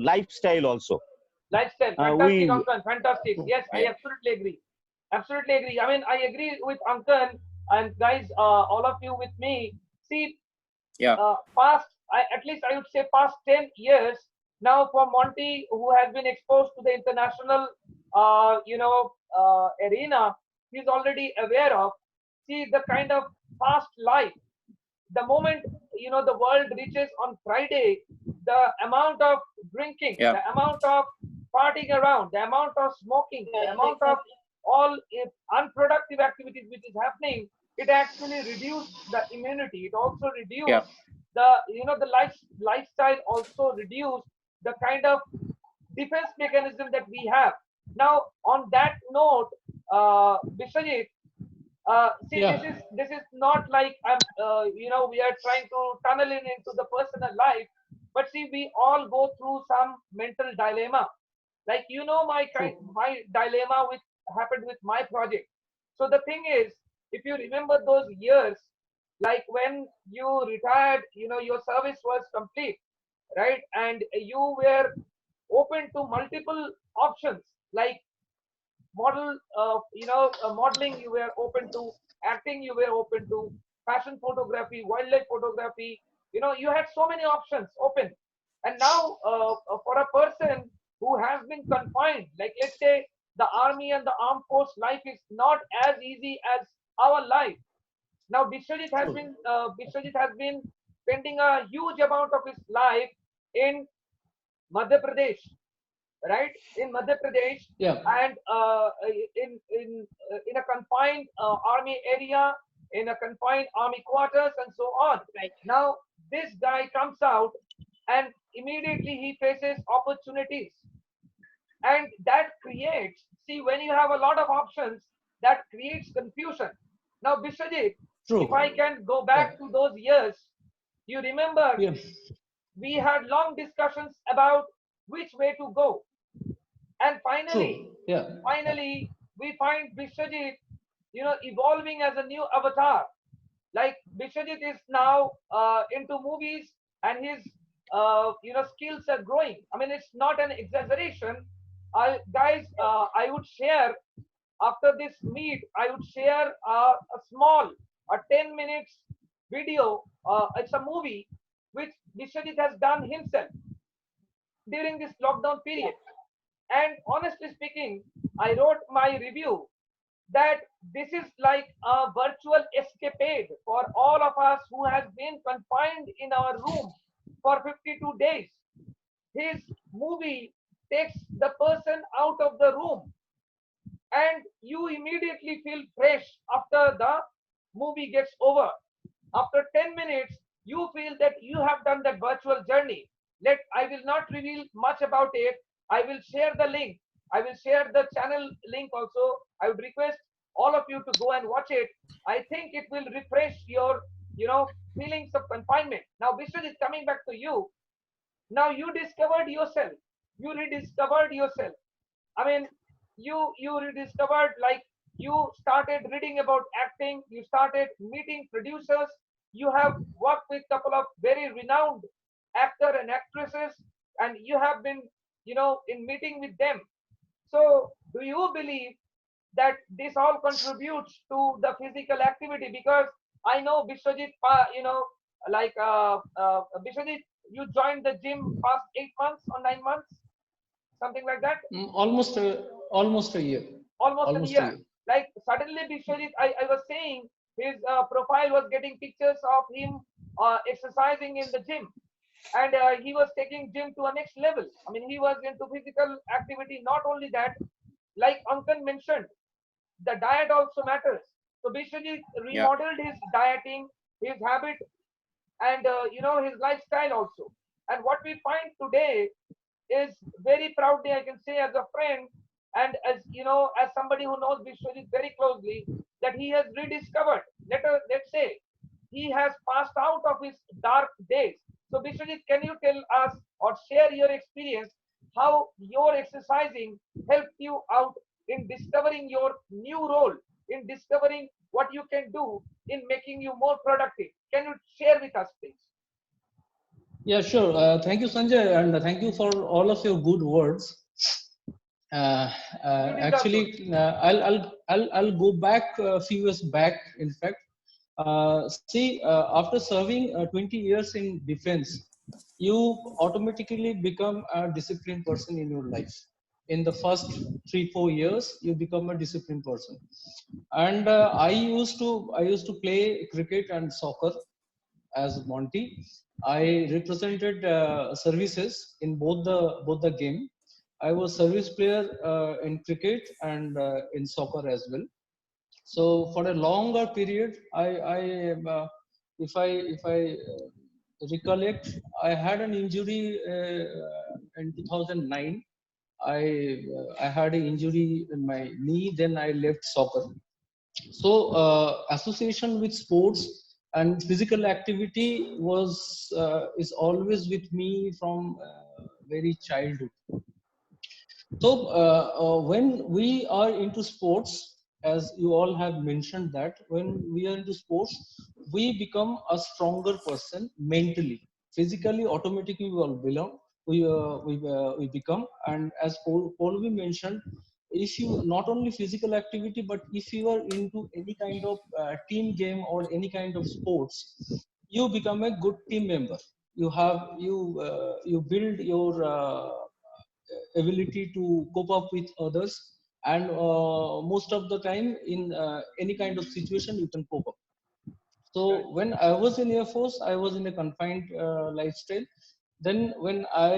lifestyle also. Lifestyle. Fantastic, We Ankan. Fantastic. Yes, I Yeah. absolutely agree. Absolutely agree. I mean, I agree with Ankan and guys, all of you with me. See, Yeah. past, at least I would say past 10 years now for Monty, who has been exposed to the international, arena, he's already aware of. See, the kind of fast life, the moment the world reaches on Friday, the amount of drinking, Yeah. the amount of partying around, the amount of smoking, the Right, amount of exactly. all unproductive activities which is happening, it actually reduced the immunity. It also Yeah. reduced the lifestyle, also reduced the kind of defense mechanism that we have. Now, on that note, Biswajit, see, Yeah. this is not like we are trying to tunnel in into the personal life, but see, we all go through some mental dilemma. Like True. my dilemma which happened with my project. So the thing is, if you remember those years, like when you retired, your service was complete, right? And you were open to multiple options, like modeling, you were open to acting, you were open to fashion photography, wildlife photography. You had so many options open. And now, for a person who has been confined, like let's say the army and the armed force life is not as easy as our life. Now, True. Biswajit has been spending a huge amount of his life in Madhya Pradesh, right? In Madhya Pradesh, Yeah. and in a confined army area, in a confined army quarters, and so on. Right. Now, this guy comes out, and immediately he faces opportunities, and that creates. See, when you have a lot of options, that creates confusion. Now, Biswajit, if I True. can go Yeah. back to those years, you remember Yeah. we had long discussions about which way to go. And finally, True. Yeah. finally, we find Biswajit, evolving as a new avatar. Like Biswajit is now into movies, and his, skills are growing. I mean, it's not an exaggeration. Guys, I would share after this meet. I would share a small, a 10 minutes video. It's a movie which Biswajit has done himself during this lockdown Yeah. period. And honestly speaking, I wrote my review that this is like a virtual escapade for all of us who has been confined in our rooms for 52 days. His movie takes the person out of the room, and you immediately feel fresh after the movie gets over. After 10 minutes, you feel that you have done that virtual journey. I will not reveal much about it. I will share the link. I will share the channel link also. I would request all of you to go and watch it. I think it will refresh your, feelings of confinement. Now Vishal is coming back to you. Now you discovered yourself, you rediscovered yourself. I mean, you rediscovered, like, you started reading about acting, you started meeting producers, you have worked with couple of very renowned actor and actresses, and you have been, in meeting with them. So do you believe that this all contributes to the physical activity? Because I know Biswajit, like Biswajit, you joined the gym past 8 months or 9 months, something like that. Almost a year. Almost a Almost a year. year. Like suddenly Biswajit, I was saying his profile was getting pictures of him exercising in the gym, and he was taking gym to a next level. I mean, he was into physical activity. Not only that, like Ankan mentioned, the diet also matters. So Biswajit Yeah. remodeled his dieting, his habit, and his lifestyle also. And what we find today is, very proudly I can say, as a friend, and as as somebody who knows Biswajit very closely, that he has rediscovered. Let's say he has passed out of his dark days. So Biswajit, can you tell us or share your experience, how your exercising helped you out in discovering your new role, in discovering what you can do in making you more productive? Can you share with us, please? Yeah, sure. Thank you, Sanjay, and thank you for all of your good words. Uh, You deserve those. Actually, I'll go back a few years back. In fact, see, after serving 20 years in defense, you automatically become a disciplined person in your life. In the first 3-4 years, you become a disciplined person. And I used to play cricket and soccer as Monty. I represented services in both the game. I was service player in cricket and in soccer as well. So for a longer period, if I recollect, I had an injury in 2009. I had an injury in my knee. Then I left soccer. So association with sports and physical activity is always with me from very childhood. So when we are into sports, as you all have mentioned, that when we are into sports, we become a stronger person mentally. Physically, automatically we all belong, we become. And as Poulumi mentioned, if you not only physical activity, but if you are into any kind of team game or any kind of sports, you become a good team member. You build your ability to cope up with others, and most of the time in any kind of situation you can cope up. So Right. when I was in Air Force, I was in a confined lifestyle. Then when I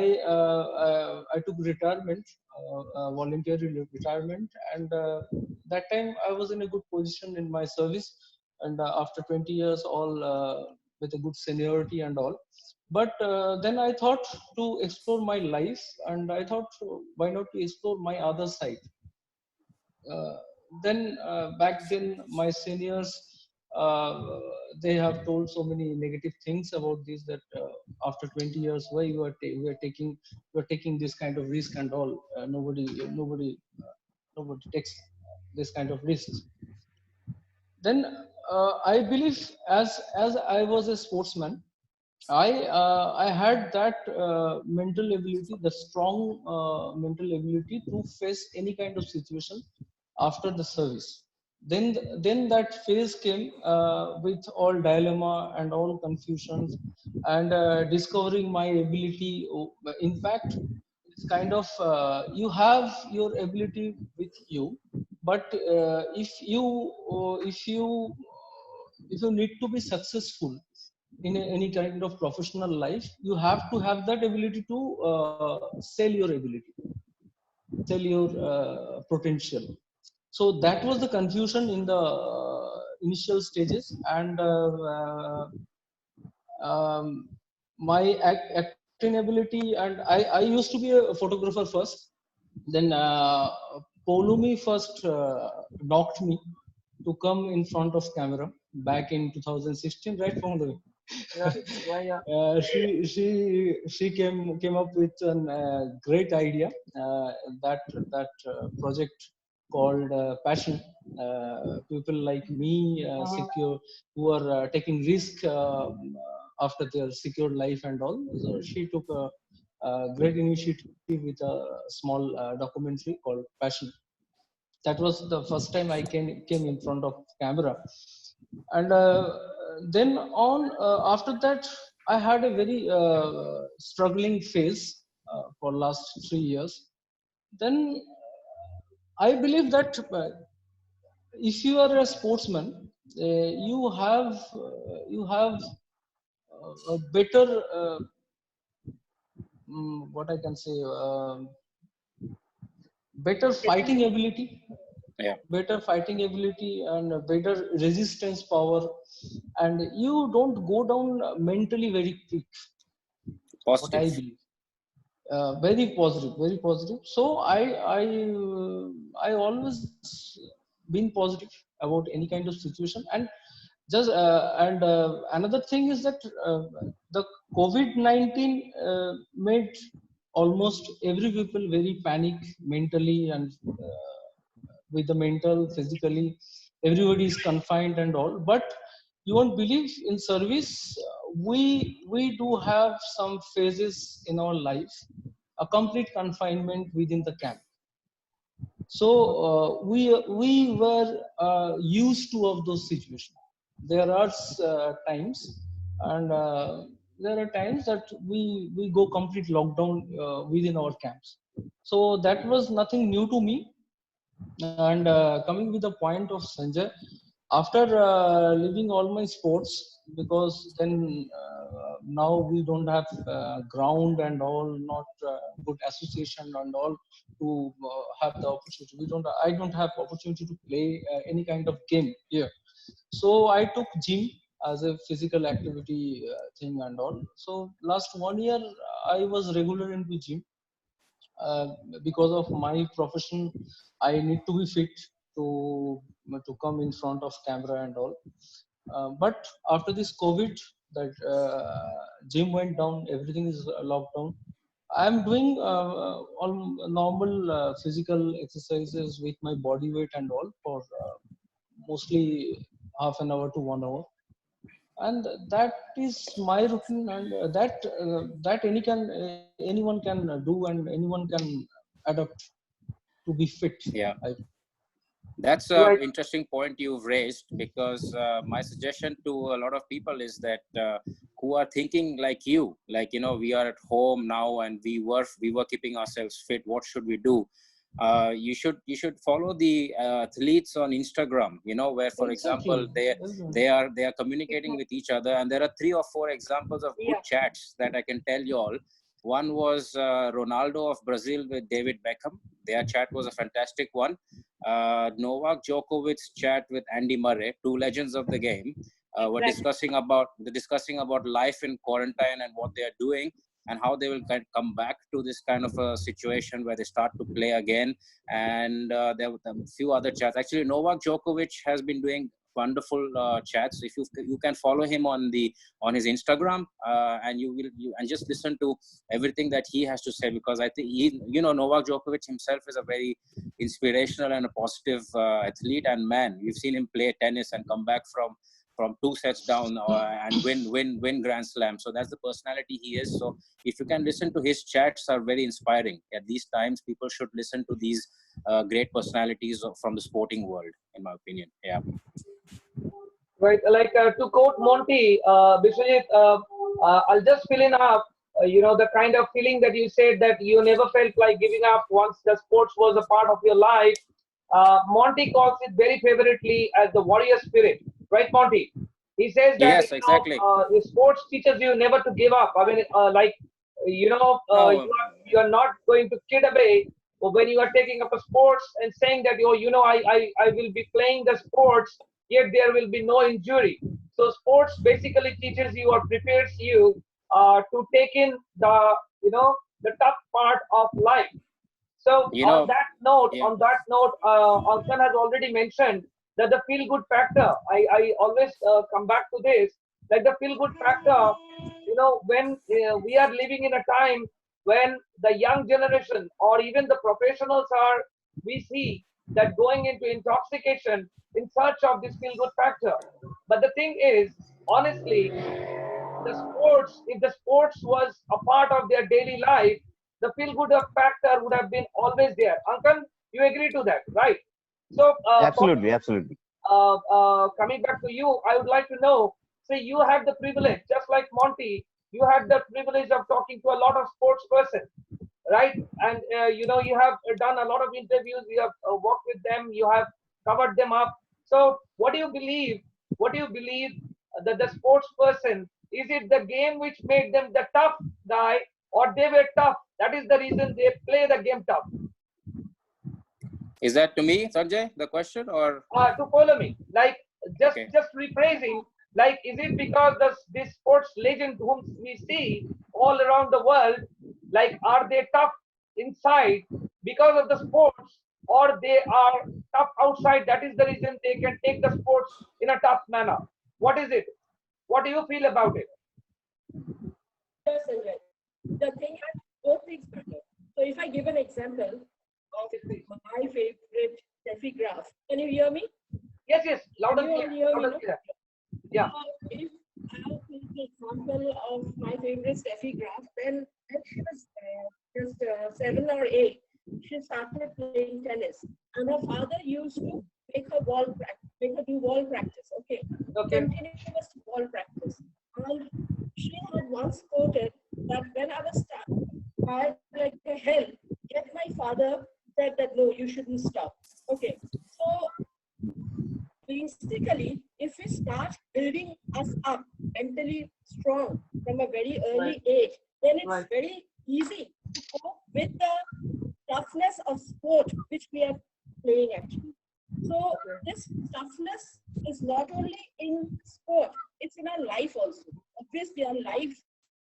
took retirement, voluntary retirement, and that time I was in a good position in my service, and after 20 years, all with a good seniority and all. But then I thought to explore my life, and I thought, why not to explore my other side. uh, then back then my seniors, uh, they have told so many negative things about this, that after 20 years, why you are taking this kind of risk and all. Nobody takes this kind of risks. Then I believe, as I was a sportsman, I had that mental ability, the strong mental ability to face any kind of situation after the service. Then that phase came with all dilemma and all confusions, and discovering my ability. In fact, it's kind of you have your ability with you, but if you need to be successful in any kind of professional life, you have to have that ability to sell your ability, sell your potential. So that was the confusion in the initial stages. And my acting ability, and I used to be a photographer first. Then Poulumi first knocked me to come in front of camera back in 2016, right, Poulumi? Yeah, yeah, yeah. She came up with a great idea, that project called Passion. People like me, secure, who are taking risk after their secure life and all. So she took a great initiative with a small documentary called Passion. That was the first time I came in front of camera. And then on, after that, I had a very struggling phase for last 3 years. Then I believe that if you are a sportsman, you have a better, what I can say, better fighting ability, Yeah. better fighting ability and a better resistance power, and you don't go down mentally very quick, what I Positive. believe. Very positive, very positive. So I always been positive about any kind of situation. And just and another thing is that the COVID-19 made almost every people very panic mentally, and with the mental, physically, everybody is confined and all. But you won't believe, in service, we do have some phases in our life, a complete confinement within the camp. So we were used to of those situations. There are times, and there are times that we go complete lockdown within our camps. So that was nothing new to me. And coming with the point of Sanjay, after leaving all my sports, because then now we don't have ground and all, not good association and all to have the opportunity. I don't have opportunity to play any kind of game here. So I took gym as a physical activity thing and all. So last 1 year I was regular into gym. uh, because of my profession, I need to be fit to to come in front of camera and all. But after this COVID, that gym went down, everything is locked down. I'm doing all normal physical exercises with my body weight and all for mostly half an hour to 1 hour. And that is my routine, and that anyone can do, and anyone can adapt to be fit. Yeah. I, That's a Right. interesting point you've raised, because my suggestion to a lot of people is that who are thinking like you, we are at home now and we were keeping ourselves fit. What should we do? You should follow the athletes on Instagram. Where, for example, exactly, they are communicating with each other, and there are 3 or 4 examples of good Yeah. chats that I can tell you all. One was Ronaldo of Brazil with David Beckham. Their chat was a fantastic one. Novak Djokovic's chat with Andy Murray, two legends of the game, were Exactly. discussing about life in quarantine and what they are doing, and how they will come back to this kind of a situation where they start to play again. And there were a few other chats. Actually, Novak Djokovic has been doing wonderful chats. If you can follow him on his Instagram, and and just listen to everything that he has to say, because I think Novak Djokovic himself is a very inspirational and a positive athlete and man. We've seen him play tennis and come back from 2 sets down and win Grand Slam. So that's the personality he is. So if you can listen to his chats, are very inspiring. At these times, people should listen to these great personalities from the sporting world, in my opinion. Yeah. Right. Like to quote Monty, Biswajit, I'll just fill in up. The kind of feeling that you said that you never felt like giving up once the sports was a part of your life. Monty calls it very favorably as the warrior spirit, right, Monty? He says that Yes, exactly. the sports teaches you never to give up. I mean, like No. you are not going to kid away when you are taking up a sports and saying that I will be playing the sports, yet there will be no injury. So sports basically teaches you or prepares you to take in the the tough part of life. So You know, yeah. on that note, Ankan has already mentioned that the feel good factor. I always come back to this, like the feel good factor. When we are living in a time when the young generation or even the professionals are, we see that going into intoxication in search of this feel good factor. But the thing is, honestly, if the sports was a part of their daily life, the feel good factor would have been always there. Ankan, you agree to that, right? So, Absolutely, absolutely. coming back to you, I would like to know, say you had the privilege, just like Monty, you had the privilege of talking to a lot of sports person, right? And you have done a lot of interviews, you have worked with them, you have covered them up. So what do you believe? What do you believe that the sports person, is it the game which made them the tough guy, or they were tough? That is the reason they play the game tough. Is that to me, Sanjay, the question, or To follow me, like just okay? just rephrasing, like is it because this sports legend whom we see all around the world, like are they tough inside because of the sports, or they are tough outside, that is the reason they can take the sports in a tough manner? What is it? What do you feel about it? Yes, Sanjay. The thing is, both things matter. So if I give an example of my favorite Steffi graph, can you hear me? Yes, loud Can and you all clear, hear loud me? and clear. Yeah. If I take the example of my favorite Steffi graph, then when she was just 7 or 8, she started playing tennis, and her father used to make her do wall practice. Okay, Okay. continuous wall practice, and she had once quoted that when I was tired like a hell, yet my father said that no, you shouldn't stop. Okay, so basically, if we start building us up mentally strong from a very early age, then it's Right. very easy to cope with the toughness of sport which we are playing actually. So this toughness is not only in sport, it's in our life also. Obviously, our life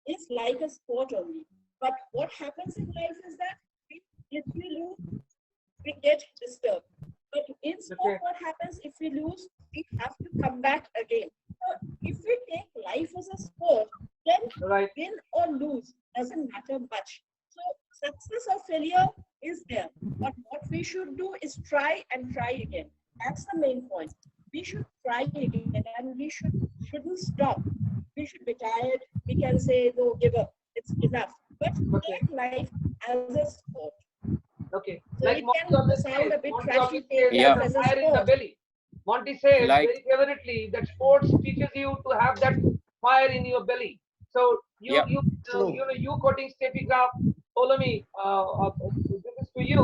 is like a sport only. But what happens in life is that if we lose, we get disturbed. But in sport, what happens if we lose, we have to come back again. So if we take life as a sport, then Right. win or lose doesn't matter much. So success or failure is there. But what we should do is try and try again. That's the main point. We should try again and we shouldn't stop. We should be tired. We can say, no, give up. It's enough. But Okay. take life as a sport. Okay. So Like it Monty can always sound says, a bit Monty trashy, always take says Yeah. life there's as a a fire in the sport. belly. Monty says Like, very cleverly that sports teaches you to have that fire in your belly. So yeah, you quoting Steffi Graf, Poulumi, this is to you.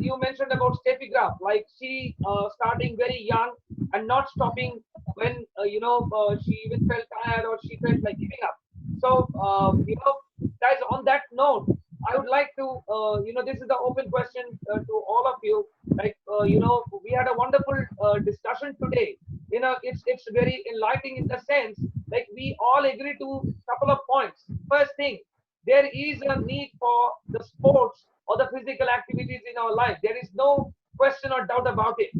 You mentioned about Steffi Graf, like she starting very young and not stopping when she even felt tired or she felt like giving up. So guys, on that note, I would like to this is the open question to all of you. Like we had a wonderful discussion today. It's very enlightening in the sense, like we all agree to couple of points. First thing, there is a need for the sports or the physical activities in our life. There is no question or doubt about it.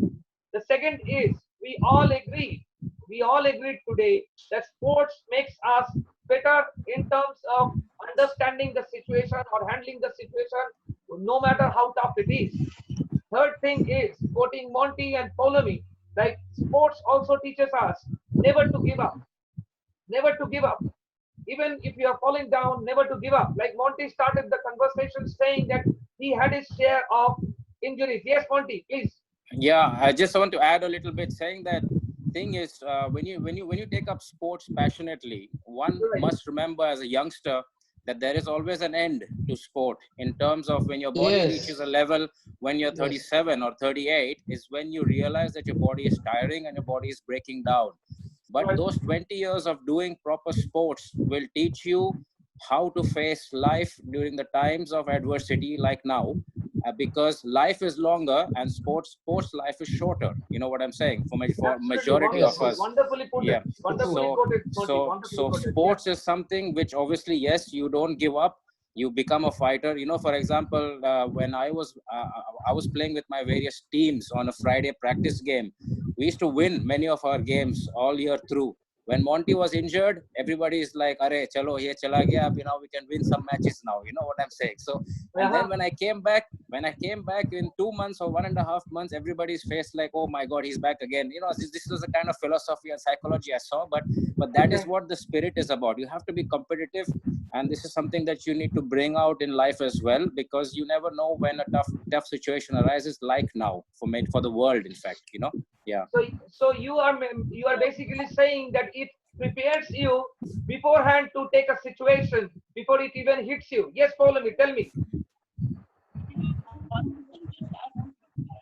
The second is, we all agreed today that sports makes us better in terms of understanding the situation or handling the situation, no matter how tough it is. Third thing is, quoting Monty and Poulumi, like sports also teaches us never to give up, never to give up. Even if you are falling down, never to give up. Like Monty started the conversation saying that he had his share of injuries. Yes, Monty, please. yeah. I just want to add a little bit, saying that thing is, when you take up sports passionately, one Right. must remember as a youngster that there is always an end to sport, in terms of when your body reaches a Yes. level when you're Yes. 37 or 38, is when you realize that your body is tiring and your body is breaking down. But Right. those 20 years of doing proper sports will teach you how to face life during the times of adversity like now, because life is longer and sports life is shorter. You know what I'm saying? For Absolutely majority of wonderful. Yes. us. Wonderfully put it. Yeah. Wonderfully So quoted, Monty. so Wonderfully so quoted. Yeah. sports is something which obviously, yes, you don't give up, you become a fighter. For example, when I was playing with my various teams on a Friday practice game, we used to win many of our games all year through. When Monty was injured, everybody is like, "Arey, chalo, ye chala gaya. We can win some matches now." You know what I'm saying? So, and then when I came back in 2 months or 1.5 months, everybody's face like, "Oh my God, he's back again." This was the kind of philosophy and psychology I saw. But that is what the spirit is about. You have to be competitive, and this is something that you need to bring out in life as well, because you never know when a tough situation arises, like now for the world, in fact. Yeah. So you are basically saying that it prepares you beforehand to take a situation before it even hits you. Yes, Poulumi, tell me.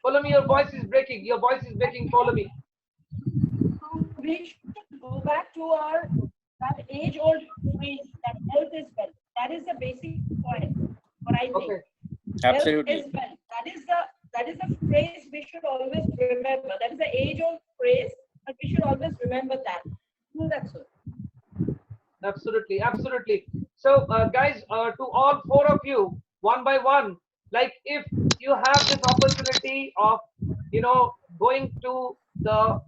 Poulumi, your voice is breaking. Your voice is breaking, Poulumi. We should go back to that age-old phrase that health is wealth. That is the basic point. What I think. Okay. Absolutely. Health is wealth. That is the phrase we should always remember. That is the age-old phrase, but we should always remember that. That's all. Absolutely. So guys, to all four of you, one by one, like if you have this opportunity of going to the,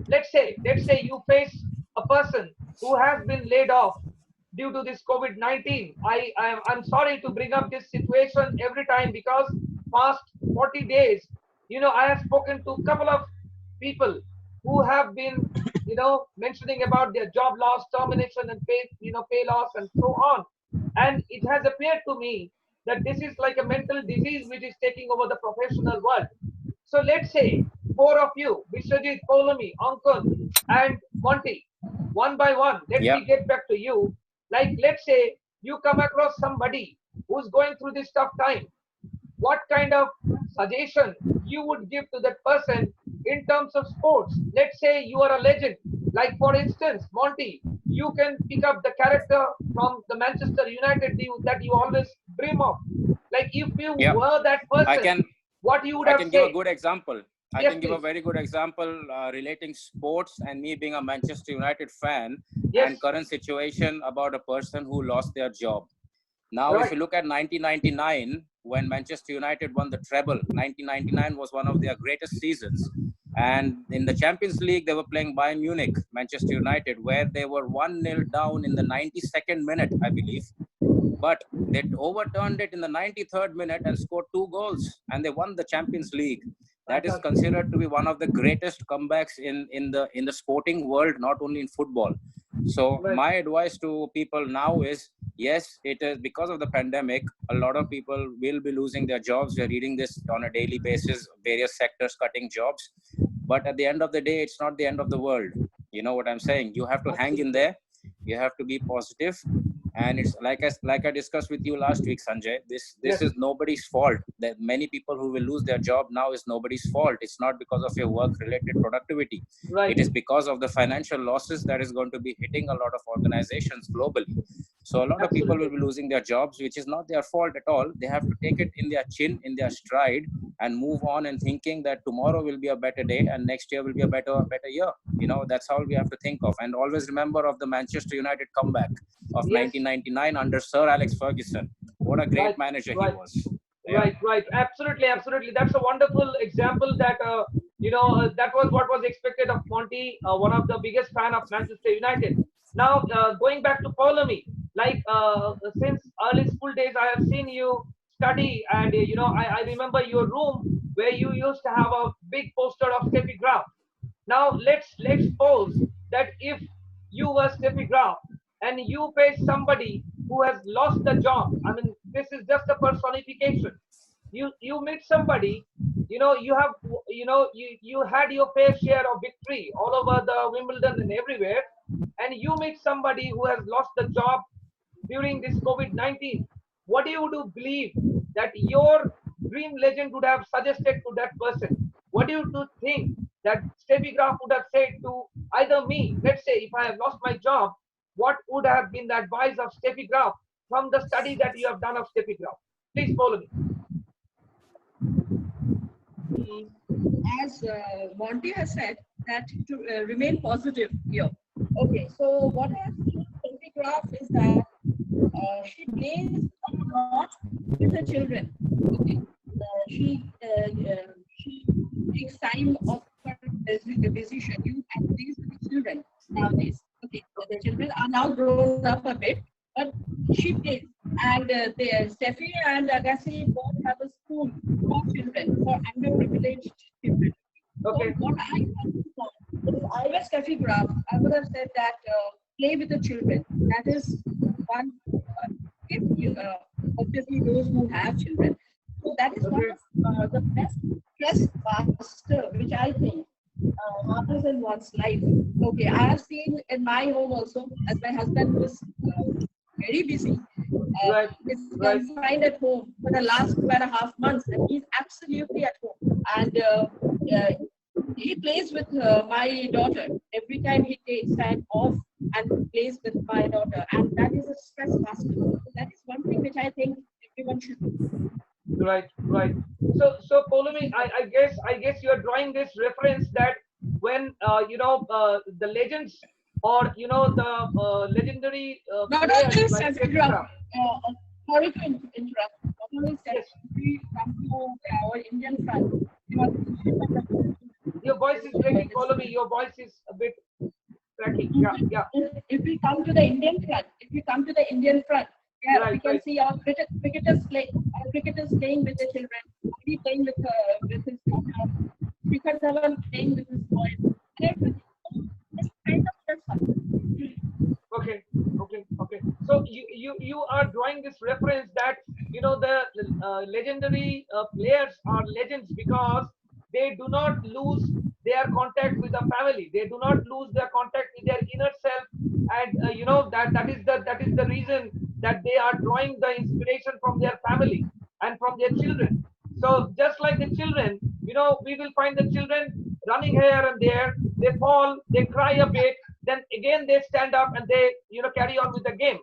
let's say you face a person who has been laid off due to this COVID-19. I'm sorry to bring up this situation every time, because past 40 days, I have spoken to a couple of people who have been mentioning about their job loss, termination, and pay loss, and so on. And it has appeared to me that this is like a mental disease which is taking over the professional world. So let's say four of you, Biswajit, Poulumi, Ankan, and Monty, one by one, let me get back to you. Like, let's say you come across somebody who's going through this tough time. What kind of suggestion you would give to that person in terms of sports? Let's say you are a legend. Like, for instance, Monty, you can pick up the character from the Manchester United team that you always dream of. Like, if you were that person, what you would have said? I can give a good example. I Yes, can give please. a very good example relating sports and me being a Manchester United fan, Yes. and current situation about a person who lost their job. Now, if you look at 1999, when Manchester United won the treble, 1999 was one of their greatest seasons. And in the Champions League, they were playing Bayern Munich, Manchester United, where they were 1-0 down in the 92nd minute, I believe. But they overturned it in the 93rd minute and scored 2 goals, and they won the Champions League. That is considered to be one of the greatest comebacks in the sporting world, not only in football. So my advice to people now is, yes, it is because of the pandemic, a lot of people will be losing their jobs. We're reading this on a daily basis, various sectors cutting jobs. But at the end of the day, it's not the end of the world. You know what I'm saying? You have to hang in there. You have to be positive. And it's like I discussed with you last week, Sanjay. This is nobody's fault. That many people who will lose their job now is nobody's fault. It's not because of your work-related productivity. It is because of the financial losses that is going to be hitting a lot of organizations globally. So a lot of people will be losing their jobs, which is not their fault at all. They have to take it in their chin, in their stride, and move on and thinking that tomorrow will be a better day and next year will be a better year. That's how we have to think of. And always remember of the Manchester United comeback of 1999 under Sir Alex Ferguson. What a great manager he was. Right. Absolutely. That's a wonderful example that, that was what was expected of Monty, one of the biggest fan of Manchester United. Now, going back to Poulumi, like since early school days, I have seen you study, and I remember your room where you used to have a big poster of Steffi Graf. Now, let's suppose that if you were Steffi Graf and you face somebody who has lost the job. I mean, this is just a personification. You meet somebody, you had your fair share of victory all over the Wimbledon and everywhere, and you meet somebody who has lost the job during this COVID-19. What do you believe that your dream legend would have suggested to that person? What do you think that Steffi Graf would have said to either me? Let's say if I have lost my job, what would have been the advice of Steffi Graf from the study that you have done of Steffi Graf? Please follow me. As Monty has said, that to remain positive here. Okay, so what I have seen in Steffi Graf is that she plays on not with the children. Okay, she takes time of her busy schedule and plays with the children nowadays. Okay, so the children are now grown up a bit, but she plays. And Steffi and Agassi both have a school for children, for underprivileged children. Okay. So what I thought is, I was Steffi Graf, I would have said that play with the children. That is one, if you, obviously those who have children. So that is one of the best stress buster, which I think happens in one's life. Okay, I have seen in my home also, as my husband was very busy. Is confined at home for the last 2.5 months, and he's absolutely at home. And he plays with my daughter. Every time he takes time off and plays with my daughter, and that is a stress buster. So that is one thing which I think everyone should do. Right. So Poulumi, I guess you are drawing this reference that when the legends, or the legendary Not players only like Steffi Graf, sorry to interrupt. Not only Steffi, we come to our Indian front. Your voice is breaking, Poulumi. Your voice is a bit cracking. Yeah. If we come to the Indian front, we can see our cricketers play. Our cricketers playing with the children. He playing with his daughter. Cricket Dhawan playing with his boys. Everything. It's kind of fun. Okay. So you are drawing this reference that the legendary players are legends because they do not lose their contact with the family. They do not lose their contact with their inner self, and that is the reason that they are drawing the inspiration from their family and from their children. So just like the children, we will find the children running here and there. They fall, they cry a bit, then again they stand up and they carry on with the game.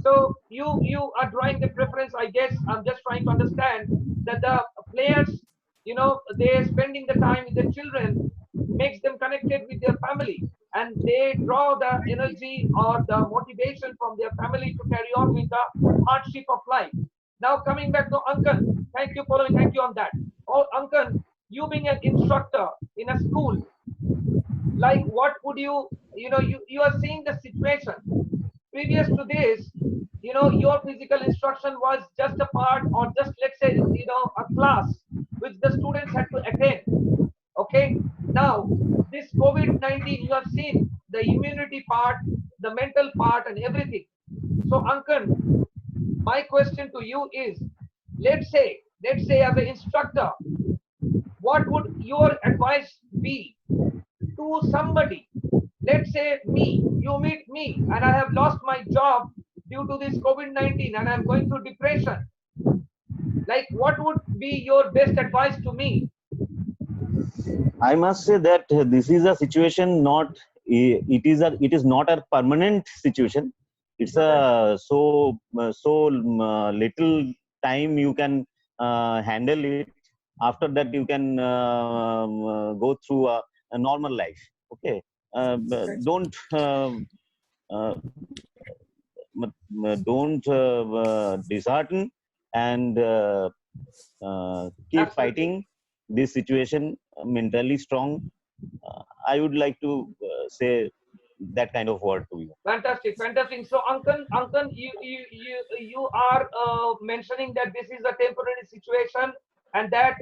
So you are drawing the preference. I guess I'm just trying to understand that the players, they're spending the time with the children, makes them connected with their family, and they draw the energy or the motivation from their family to carry on with the hardship of life. Now coming back to Ankan, thank you, Paul, thank you on that. Oh, Ankan, you being an instructor in a school, like what would you are seeing the situation previous to this, your physical instruction was just a part, or just, let's say, a class which the students had to attend. Okay, now this COVID-19, you have seen the immunity part, the mental part, and everything. So Ankan, my question to you is, let's say as an instructor, what would your advice be to somebody? Let's say me, you meet me, and I have lost my job due to this COVID-19, and I'm going through depression. Like, what would be your best advice to me? I must say that this is a situation not, it is not a permanent situation. It's a so little time you can handle it. After that you can go through a normal life. Okay, don't dishearten, and keep fighting this situation mentally strong. I would like to say that kind of word to you. Fantastic. So Ankan, you are mentioning that this is a temporary situation, and that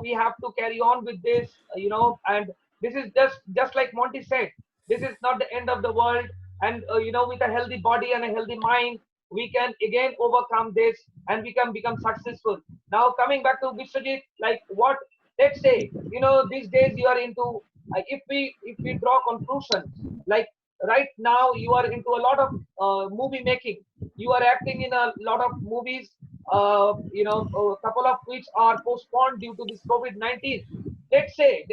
we have to carry on with this, and this is just like Monty said, this is not the end of the world, and with a healthy body and a healthy mind, we can again overcome this, and we can become successful. Now coming back to Biswajit, like what, let's say, these days you are into, if we draw conclusions, like right now you are into a lot of movie making, you are acting in a lot of movies, a couple of which are postponed due to this COVID-19. Let's say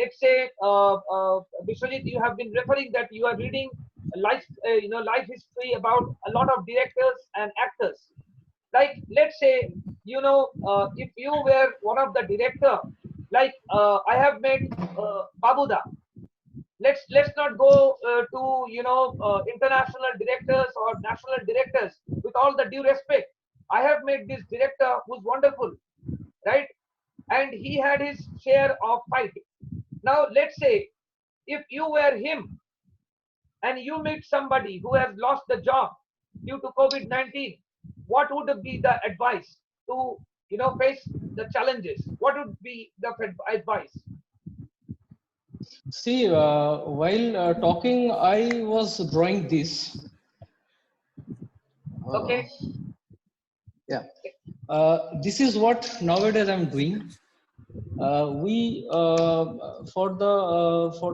Biswajit, you have been referring that you are reading life life history about a lot of directors and actors. Like, let's say, if you were one of the director, like I have met Babuda. Let's not go to international directors or national directors. With all the due respect, I have met this director who's wonderful, right? And he had his share of fight. Now, let's say if you were him and you meet somebody who has lost the job due to COVID-19, what would be the advice to face the challenges? What would be the advice? See, while talking, I was drawing this. Uh, Okay, yeah, this is what nowadays I'm doing. We for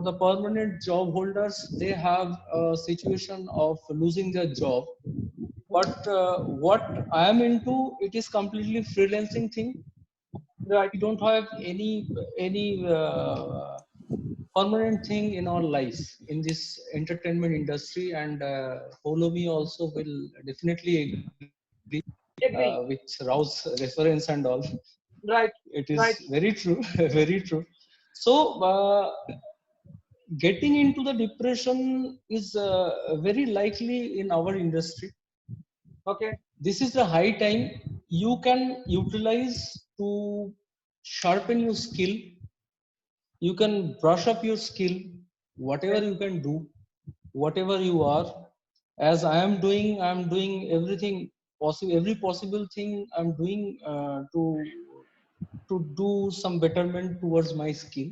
the permanent job holders, they have a situation of losing their job. But what I am into, it is completely freelancing thing. right, We don't have any permanent thing in our lives in this entertainment industry, and Poulumi also will definitely agree with agree, Rao's reference and all. right, It is right, very true, very true. So getting into the depression is very likely in our industry. okay, This is the high time you can utilize to sharpen your skill. You can brush up your skill, whatever okay, you can do, whatever you are. As I'm doing everything possible, every possible thing I'm doing to do some betterment towards my skill.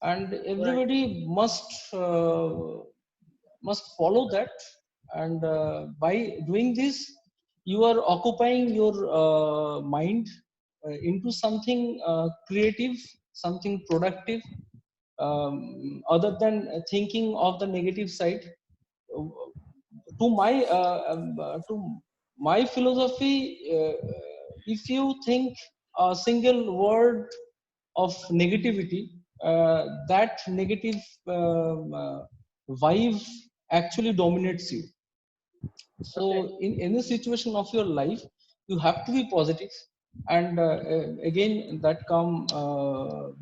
And right, everybody must follow that. And by doing this, you are occupying your mind into something creative, something productive, other than thinking of the negative side. To my philosophy, if you think a single word of negativity, that negative vibe actually dominates you. okay, So in any situation of your life, you have to be positive. And again, that come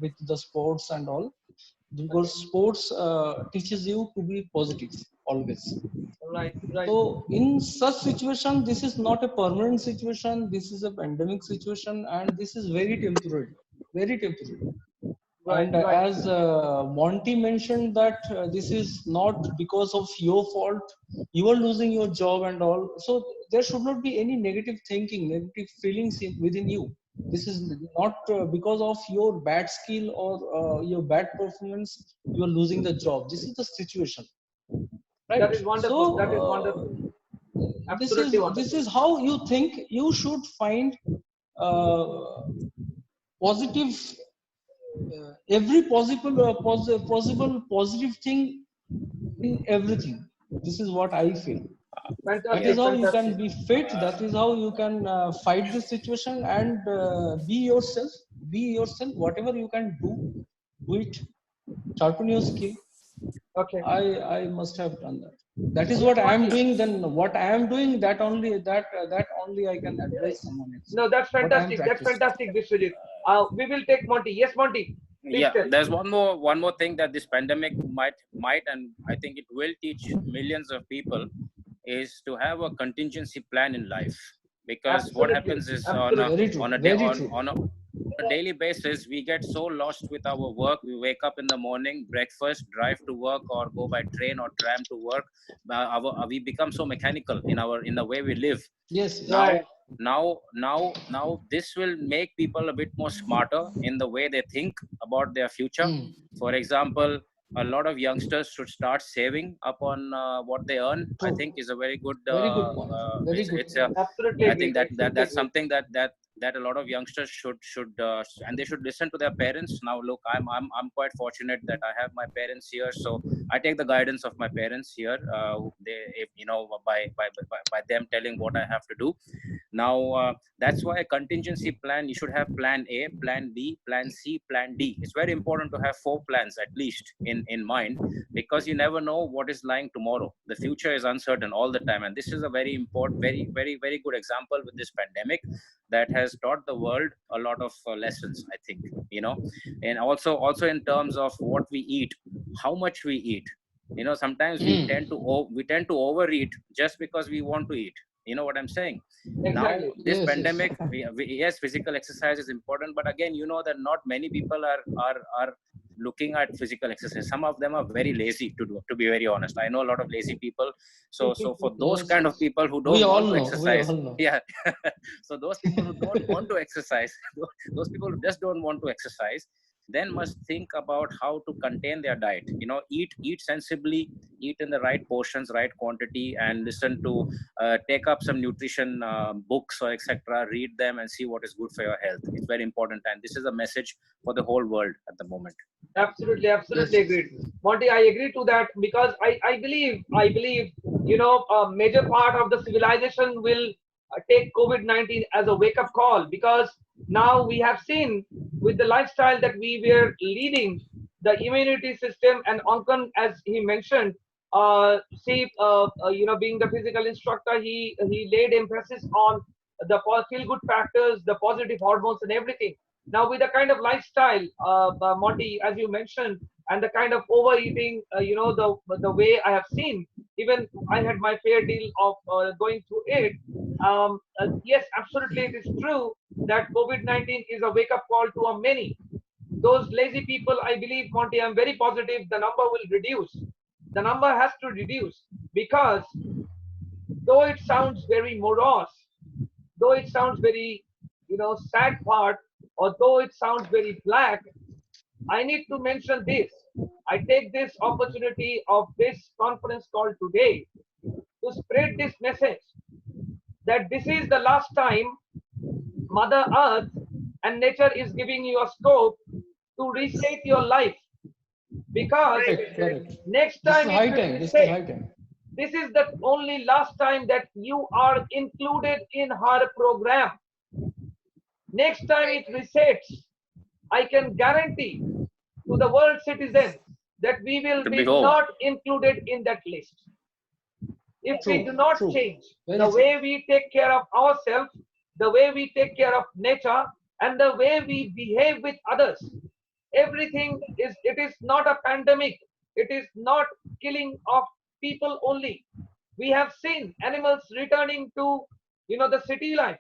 with the sports and all, because okay, sports teaches you to be positive always. right, right, So in such situation, this is not a permanent situation. This is a pandemic situation, and this is very temporary, very temporary. right, And right. as Monty mentioned that this is not because of your fault, you are losing your job and all. So there should not be any negative thinking, negative feelings within you. This is not because of your bad skill or your bad performance, you are losing the job. This is the situation, That right? is So wonderful. That is wonderful. Absolutely this wonderful. is how you think. You should find uh, positive, every possible positive thing in everything. This is what I feel. That is Fantastic, how you can fantastic. be fit. That is how you can fight this situation and be yourself. Be yourself. Whatever you can do, do it. Sharpen your skill. Okay. I must have done that. That is Yes, what I am Monty. doing. Then what I am doing, that only I can advise someone else. No, that's What I am fantastic. That's practicing. fantastic, Biswajit. We will take Monty. Yes, Monty. Please Yeah, tell. there's one more thing that this pandemic might and I think it will teach millions of people is to have a contingency plan in life, because what Absolutely. happens is on a Absolutely. Very true. on a day Very true. on a daily basis we get so lost with our work. We wake up in the morning, breakfast, drive to work, or go by train or tram to work. We become so mechanical in the way we live. Yes. now Yes. Right. now this will make people a bit more smarter in the way they think about their future. Hmm. For example, a lot of youngsters should start saving up on what they earn. I think True. is a very good Very good point. Very good it's a point. Absolutely I agree. think Absolutely that's agree. something that a lot of youngsters should and they should listen to their parents. Now look, I'm quite fortunate that I have my parents here, so I take the guidance of my parents here. They, if you know, by them telling what I have to do. Now that's why a contingency plan, you should have plan A, plan B, plan C, plan D. It's very important to have 4 plans at least in mind, because you never know what is lying tomorrow. The future is uncertain all the time, and this is a very important, very good example with this pandemic that has taught the world a lot of lessons, I think. And also in terms of what we eat, how much we eat. Sometimes we Hmm. tend to overeat just because we want to eat. You know what I'm saying? Now, Exactly. this Yes, yes. pandemic, yes, physical exercise is important, but again, you know that not many people are looking at physical exercise. Some of them are very lazy to do, to be very honest. I know a lot of lazy people. So for those Yes, kind of yes. people who We don't all want to know. We exercise, all know. yeah. So those people who don't want to exercise, those people who just don't want to exercise, then must think about how to contain their diet. You know, eat sensibly, eat in the right portions, right quantity, and listen to take up some nutrition books or etc. Read them and see what is good for your health. It's very important, and this is a message for the whole world at the moment. Absolutely, Yes, absolutely yes, agreed. yes. Monty, I agree to that because I believe, a major part of the civilization will take COVID-19 as a wake-up call, because now we have seen with the lifestyle that we were leading, the immunity system, and Ankan, as he mentioned, being the physical instructor, he laid emphasis on the feel-good factors, the positive hormones, and everything. Now, with the kind of lifestyle, Monty, as you mentioned, and the kind of overeating, the way I have seen, even I had my fair deal of going through it. Yes, absolutely, it is true that COVID-19 is a wake-up call to a many. Those lazy people, I believe, Monty, I'm very positive the number will reduce. The number has to reduce because though it sounds very morose, though it sounds very, sad part, or though it sounds very black, I need to mention this. I take this opportunity of this conference call today to spread this message that this is the last time Mother Earth and nature is giving you a scope to reset your life, because Correct, correct. next This is time it high will time. This is reset. high time. This is the only last time that you are included in her program. Next time it resets, I can guarantee to the world citizens that we will To be be home. not included in that list. If we do True, not true. change the Very true. way we take care of ourselves, the way we take care of nature, and the way we behave with others, everything it is not a pandemic. It is not killing of people only. We have seen animals returning to, the city life.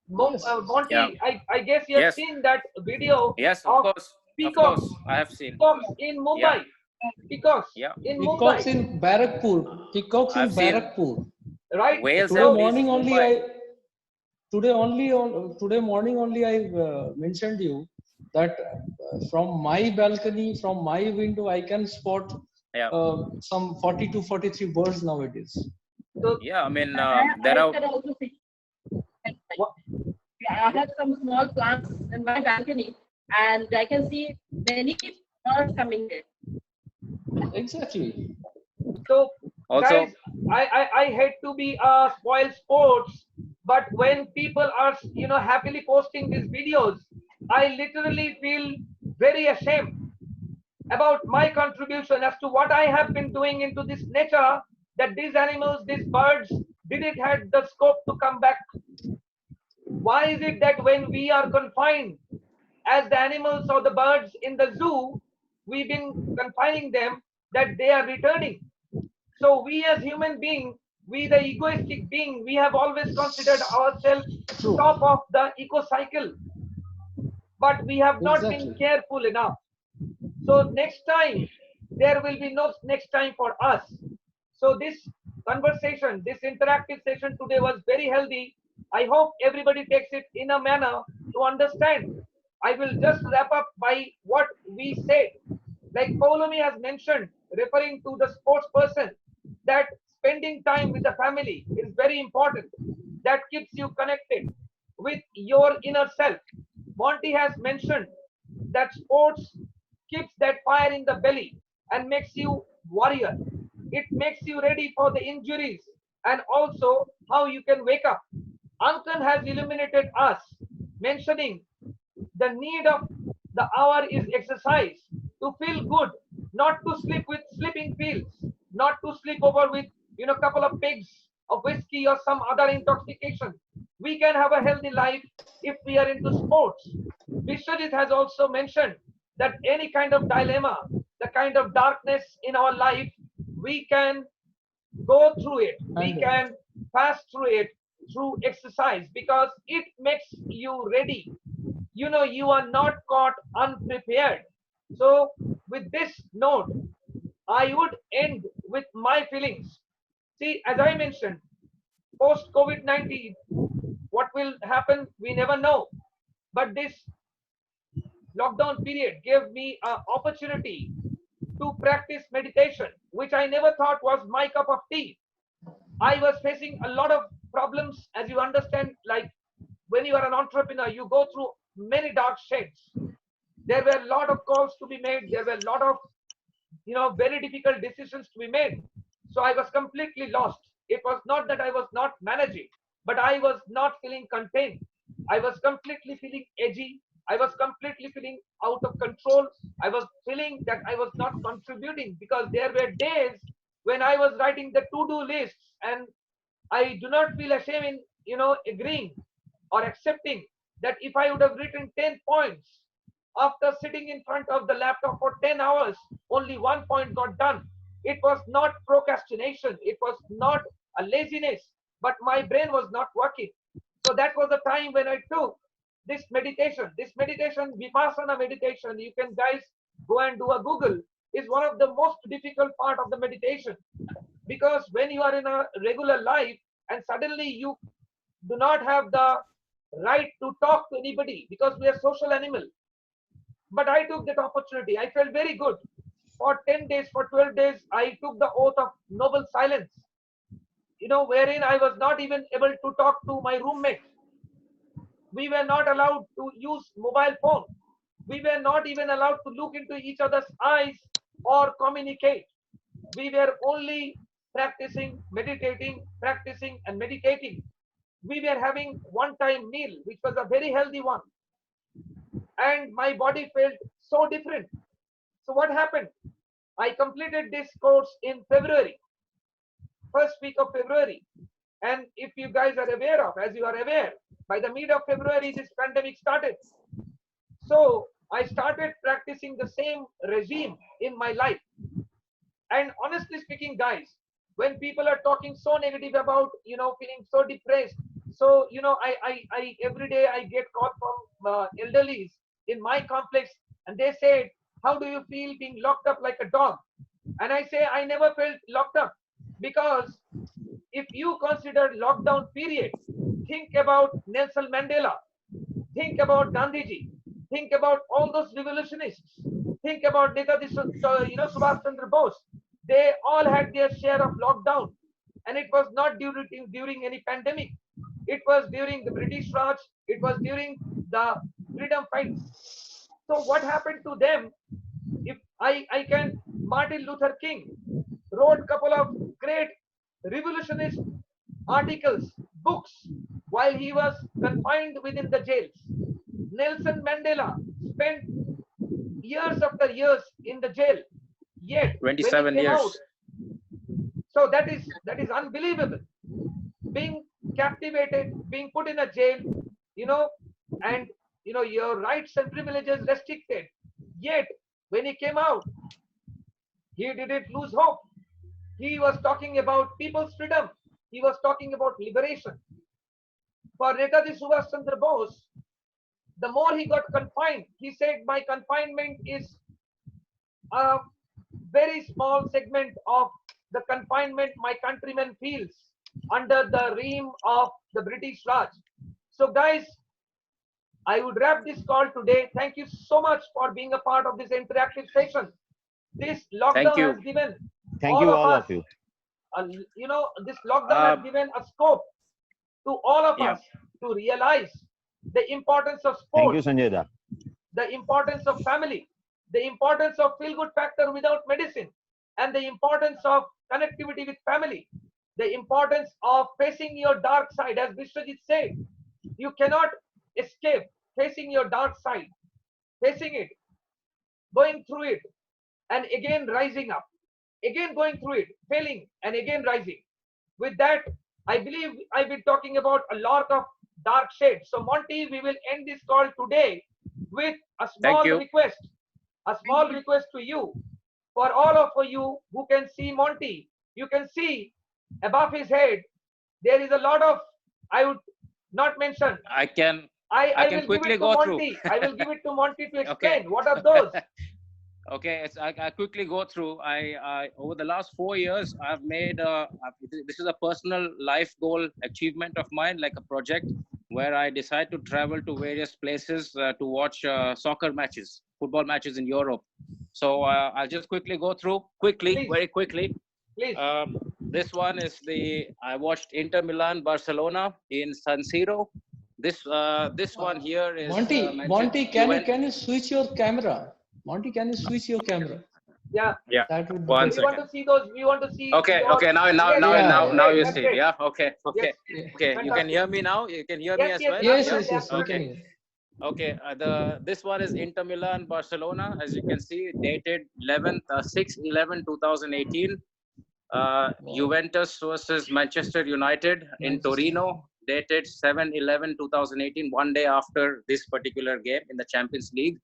Yes, yes. Yeah. Monty, I guess you have Yes. seen that video Yes. Of of course. Of peacocks, course. I have seen. peacocks in Yeah. Mumbai, peacocks Yeah. in Peacocks Mumbai, in Barrackpur. Peacocks I've in seen Barrackpur. right? whales Today have So, reached morning only Mumbai. I today morning only I mentioned you that from my balcony, from my window, I can spot Yeah. some 40 to 43 birds nowadays. so Yeah. I mean, there I are. can also see. what, Yeah, I have some small plants in my balcony, and I can see many birds coming there. Exactly. so Also, guys, I hate to be spoil sports, but when people are, happily posting these videos, I literally feel very ashamed about my contribution as to what I have been doing into this nature, that these animals, these birds, didn't have the scope to come back. Why is it that when we are confined as the animals or the birds in the zoo, we've been confining them, that they are returning? So we as human beings, we the egoistic being, we have always considered ourselves top True. of the eco cycle, but we have not been Exactly. careful enough. So next time, there will be no next time for us. So this conversation, this interactive session today was very healthy. I hope everybody takes it in a manner to understand. I will just wrap up by what we said. Like Poulumi has mentioned, referring to the sports person, that spending time with the family is very important. That keeps you connected with your inner self. Monty has mentioned that sports keeps that fire in the belly and makes you warrior. It makes you ready for the injuries and also how you can wake up. Ankan has illuminated us, mentioning the need of the hour is exercise to feel good, not to sleep with sleeping pills, not to sleep over with, couple of pigs of whiskey or some other intoxication. We can have a healthy life if we are into sports. Biswajit has also mentioned that any kind of dilemma, the kind of darkness in our life, we can go through it. We And can pass through it through exercise, because it makes you ready. You know, you are not caught unprepared. So with this note, I would end with my feelings. See, as I mentioned, post COVID-19, what will happen, we never know. But this lockdown period gave me an opportunity to practice meditation, which I never thought was my cup of tea. I was facing a lot of problems, as you understand, like when you are an entrepreneur, you go through many dark shades. There were a lot of calls to be made. There were a lot of, very difficult decisions to be made. So I was completely lost. It was not that I was not managing, but I was not feeling contained. I was completely feeling edgy. I was completely feeling out of control. I was feeling that I was not contributing, because there were days when I was writing the to-do lists, and I do not feel ashamed in, agreeing or accepting that if I would have written 10 points, after sitting in front of the laptop for 10 hours, only one point got done. It was not procrastination. It was not a laziness, but my brain was not working. So that was the time when I took this meditation. This meditation, Vipassana meditation, you can guys go and do a Google, is one of the most difficult part of the meditation. Because when you are in a regular life and suddenly you do not have the right to talk to anybody, because we are social animal. But I took that opportunity. I felt very good. For 10 days, for 12 days, I took the oath of noble silence, wherein I was not even able to talk to my roommate. We were not allowed to use mobile phone. We were not even allowed to look into each other's eyes or communicate. We were only practicing, meditating, practicing and meditating. We were having one-time meal, which was a very healthy one. And my body felt so different. So what happened? I completed this course in February, first week of February. And if you guys are aware of, as you are aware, by the mid of February, this pandemic started. So I started practicing the same regime in my life. And honestly speaking, guys, when people are talking so negative about, feeling so depressed, so, I every day I get called from elderlies in my complex, and they said, how do you feel being locked up like a dog? And I say, I never felt locked up, because if you consider lockdown period, think about Nelson Mandela, think about Gandhiji, think about all those revolutionists, think about Netaji, Subhash Chandra Bose. They all had their share of lockdown, and it was not during any pandemic. It was during the British Raj. It was during the freedom fight. So what happened to them? If I can, Martin Luther King wrote a couple of great revolutionist articles, books, while he was confined within the jails. Nelson Mandela spent years after years in the jail. Yet when he 27 came years. out, so that is unbelievable. Being captivated, being put in a jail, and your rights and privileges restricted. Yet when he came out, he didn't lose hope. He was talking about people's freedom. He was talking about liberation. For Netaji Subhash Chandra Bose, the more he got confined, he said, my confinement is a very small segment of the confinement my countrymen feels under the reign of the British Raj. So guys, I would wrap this call today. Thank you so much for being a part of this interactive session. This lockdown has given all of us, this lockdown has given a scope to all of us to realize the importance of sports, Thank you, Sanjay. the importance of family, the importance of feel-good factor without medicine, and the importance of connectivity with family, the importance of facing your dark side. As Biswajit said, you cannot escape facing your dark side, facing it, going through it, and again rising up, again going through it, failing, and again rising. With that, I believe I've been talking about a lot of dark shades. So Monty, we will end this call today with a small request. A small request to you. For all of you who can see Monty, you can see above his head there is a lot of, I would not mention. I can I can will give quickly it to go through. Monty. I will give it to Monty to Okay. explain. What are those? Okay, I quickly go through. I over the last 4 years, I've made this is a personal life goal achievement of mine, like a project where I decide to travel to various places to watch soccer matches, football matches in Europe. So I'll just quickly go through, Please, very quickly. please. This one is I watched Inter Milan Barcelona in San Siro. This one here is Monty, Juventus. can you switch your camera? Monty, can you switch your camera? Yeah. Yeah. That would be One great. We want to see those. We want to see. Okay, your, okay. Now yes, yes, that's now great, you that's see. great. Yeah. Okay, okay, Yes, okay. You can fantastic. hear me now. You can hear me Yes, as yes, well. Yes, Yeah. yes, absolutely, yes. We Okay. can absolutely. hear. Okay. This one is Inter Milan Barcelona, as you can see, dated 11th 6/11/2018. Wow. Juventus versus Manchester United in Manchester. Torino, dated 7/11/2018. One day after this particular game in the Champions League.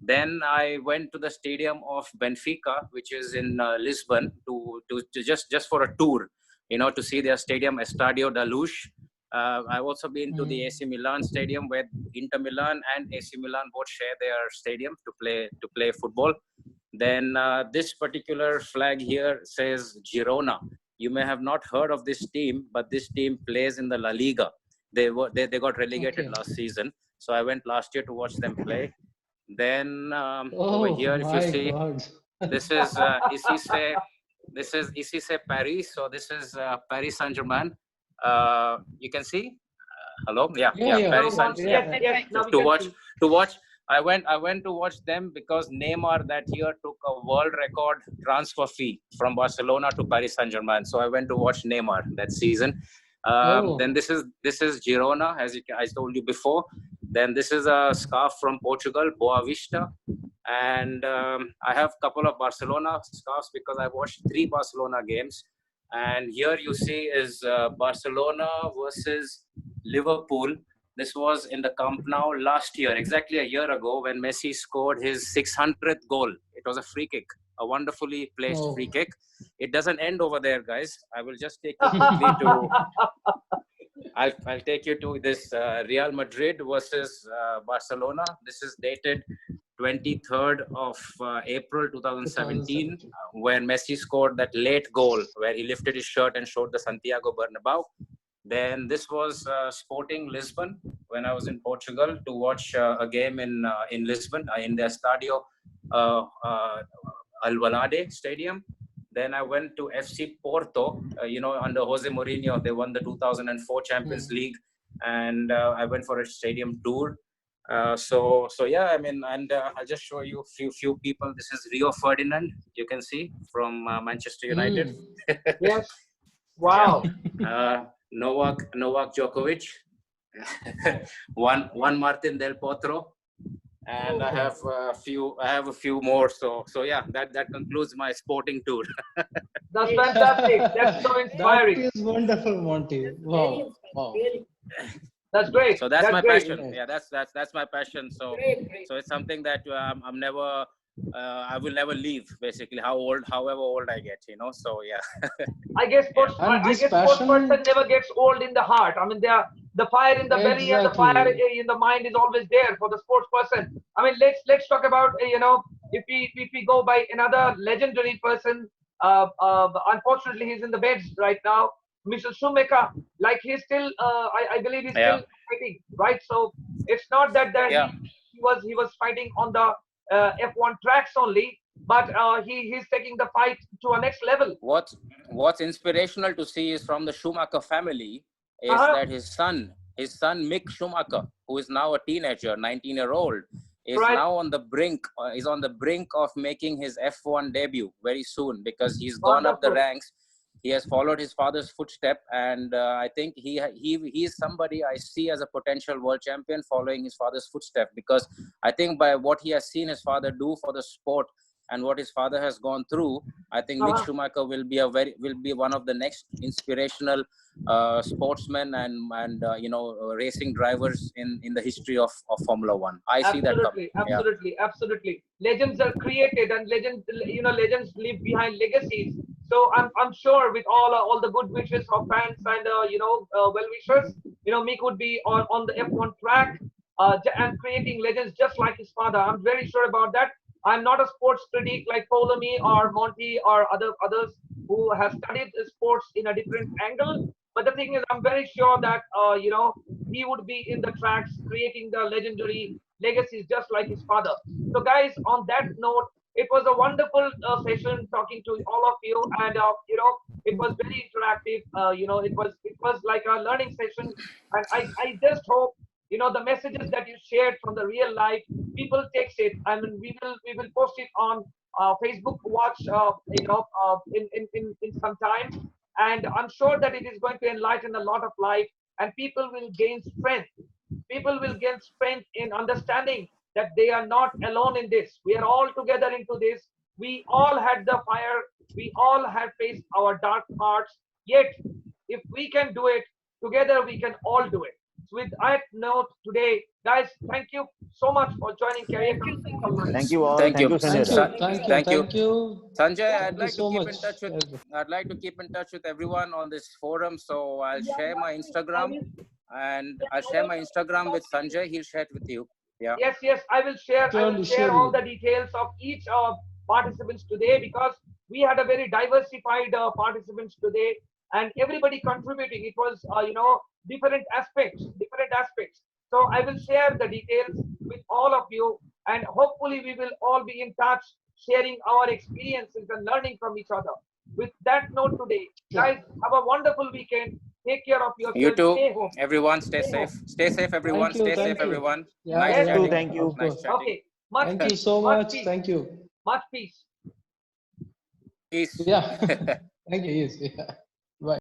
Then I went to the stadium of Benfica, which is in Lisbon, to just for a tour, to see their stadium, Estadio da Luz. I've also been to the AC Milan stadium, where Inter Milan and AC Milan both share their stadium to play football. Then this particular flag here says Girona. You may have not heard of this team, but this team plays in the La Liga. They got relegated last season, so I went last year to watch them play. Then over Oh here, if you my see, God. this is Ici Paris. So this is Paris Saint-Germain. You can see. Hello, Yeah, Paris Saint. Yes, Yeah, yes. Now we to can watch see. to watch. I went to watch them because Neymar that year took a world record transfer fee from Barcelona to Paris Saint-Germain. So I went to watch Neymar that season. Then this is Girona, as I told you before. Then this is a scarf from Portugal, Boa Vista. And I have a couple of Barcelona scarves because I watched 3 Barcelona games. And here you see is Barcelona versus Liverpool. This was in the Camp Nou last year, exactly a year ago, when Messi scored his 600th goal. It was a free kick, a wonderfully placed free kick. It doesn't end over there, guys. I will just take you quickly to. I'll take you to this Real Madrid versus Barcelona. This is dated 23rd of April 2017, when Messi scored that late goal where he lifted his shirt and showed the Santiago Bernabeu. Then this was Sporting Lisbon, when I was in Portugal to watch a game in Lisbon, in the Estadio Alvalade Stadium. Then I went to FC Porto, under Jose Mourinho. They won the 2004 Champions League, and I went for a stadium tour. So yeah, I mean, and I'll just show you a few people. This is Rio Ferdinand, you can see, from Manchester United. Yes. Wow. Novak Djokovic, one Martin Del Potro, and I have a few more. So yeah, that concludes my sporting tour. That's fantastic. That's so inspiring. That is wonderful, Monty. Wow. Wow. Really. That's great. So that's my great. passion. Yeah, that's my passion. So Great. so it's something that I'm never. I will never leave. Basically, however old I get, So yeah. I guess sports person never gets old in the heart. I mean, the fire in the belly and the fire in the mind is always there for the sports person. I mean, let's talk about if we go by another legendary person. Unfortunately, he's in the beds right now. Mr. Schumacher, like he's still, I believe he's still fighting, right? So it's not that he was fighting on the F1 tracks only, but he's taking the fight to a next level. What's inspirational to see is from the Schumacher family is that his son Mick Schumacher, who is now a teenager, 19-year-old, is now on the brink of making his F1 debut very soon, because he's gone up the ranks. He has followed his father's footstep, and I think he is somebody I see as a potential world champion following his father's footstep, because I think by what he has seen his father do for the sport and what his father has gone through, I think Mick Schumacher will be one of the next inspirational sportsmen and racing drivers in the history of Formula One. I see that coming. Absolutely. Legends are created, and legends leave behind legacies. So I'm sure with all the good wishes of fans and well wishers, Mick would be on the F1 track and creating legends just like his father. I'm very sure about that. I'm not a sports critic like Poulumi or Monty or others who have studied sports in a different angle. But the thing is, I'm very sure that he would be in the tracks creating the legendary legacies just like his father. So, guys, on that note, it was a wonderful session talking to all of you, and it was very interactive. It was like a learning session, and I just hope the messages that you shared from the real life, people takes it. I mean, we will post it on Facebook Watch, in some time, and I'm sure that it is going to enlighten a lot of life, and people will gain strength. People will gain strength in understanding that they are not alone in this. We are all together into this. We all had the fire. We all have faced our dark parts. Yet, if we can do it together, we can all do it. So with that note today, guys, thank you so much for joining Career Thank you so Counseling much. Thank you all. Thank Thank you. you, Thank Sanjay. you, sir. thank you, Thank you. thank you, Sanjay, thank you so much. I'd like to keep in touch with everyone on this forum. So I'll share my Instagram, and I'll share my Instagram with Sanjay. He'll share it with you. Yeah. Yes, yes, I will Surely, share all surely. the details of each participants today, because we had a very diversified participants today, and everybody contributing. It was different aspects. So I will share the details with all of you, and hopefully we will all be in touch, sharing our experiences and learning from each other. With that note today, Sure. guys, have a wonderful weekend. Take care of You yourself. too. Stay home. Everyone, stay Stay home. safe. Stay safe, everyone. Thank you, Stay safe, thank you. everyone. Yeah, Nice Yes. Thank you. chatting. Thank you. of Nice course. chatting. Okay. Much Thank you peace. so Much much. peace. Thank you. Much peace. Peace. Yeah. Thank you. Yes. Yeah. Bye.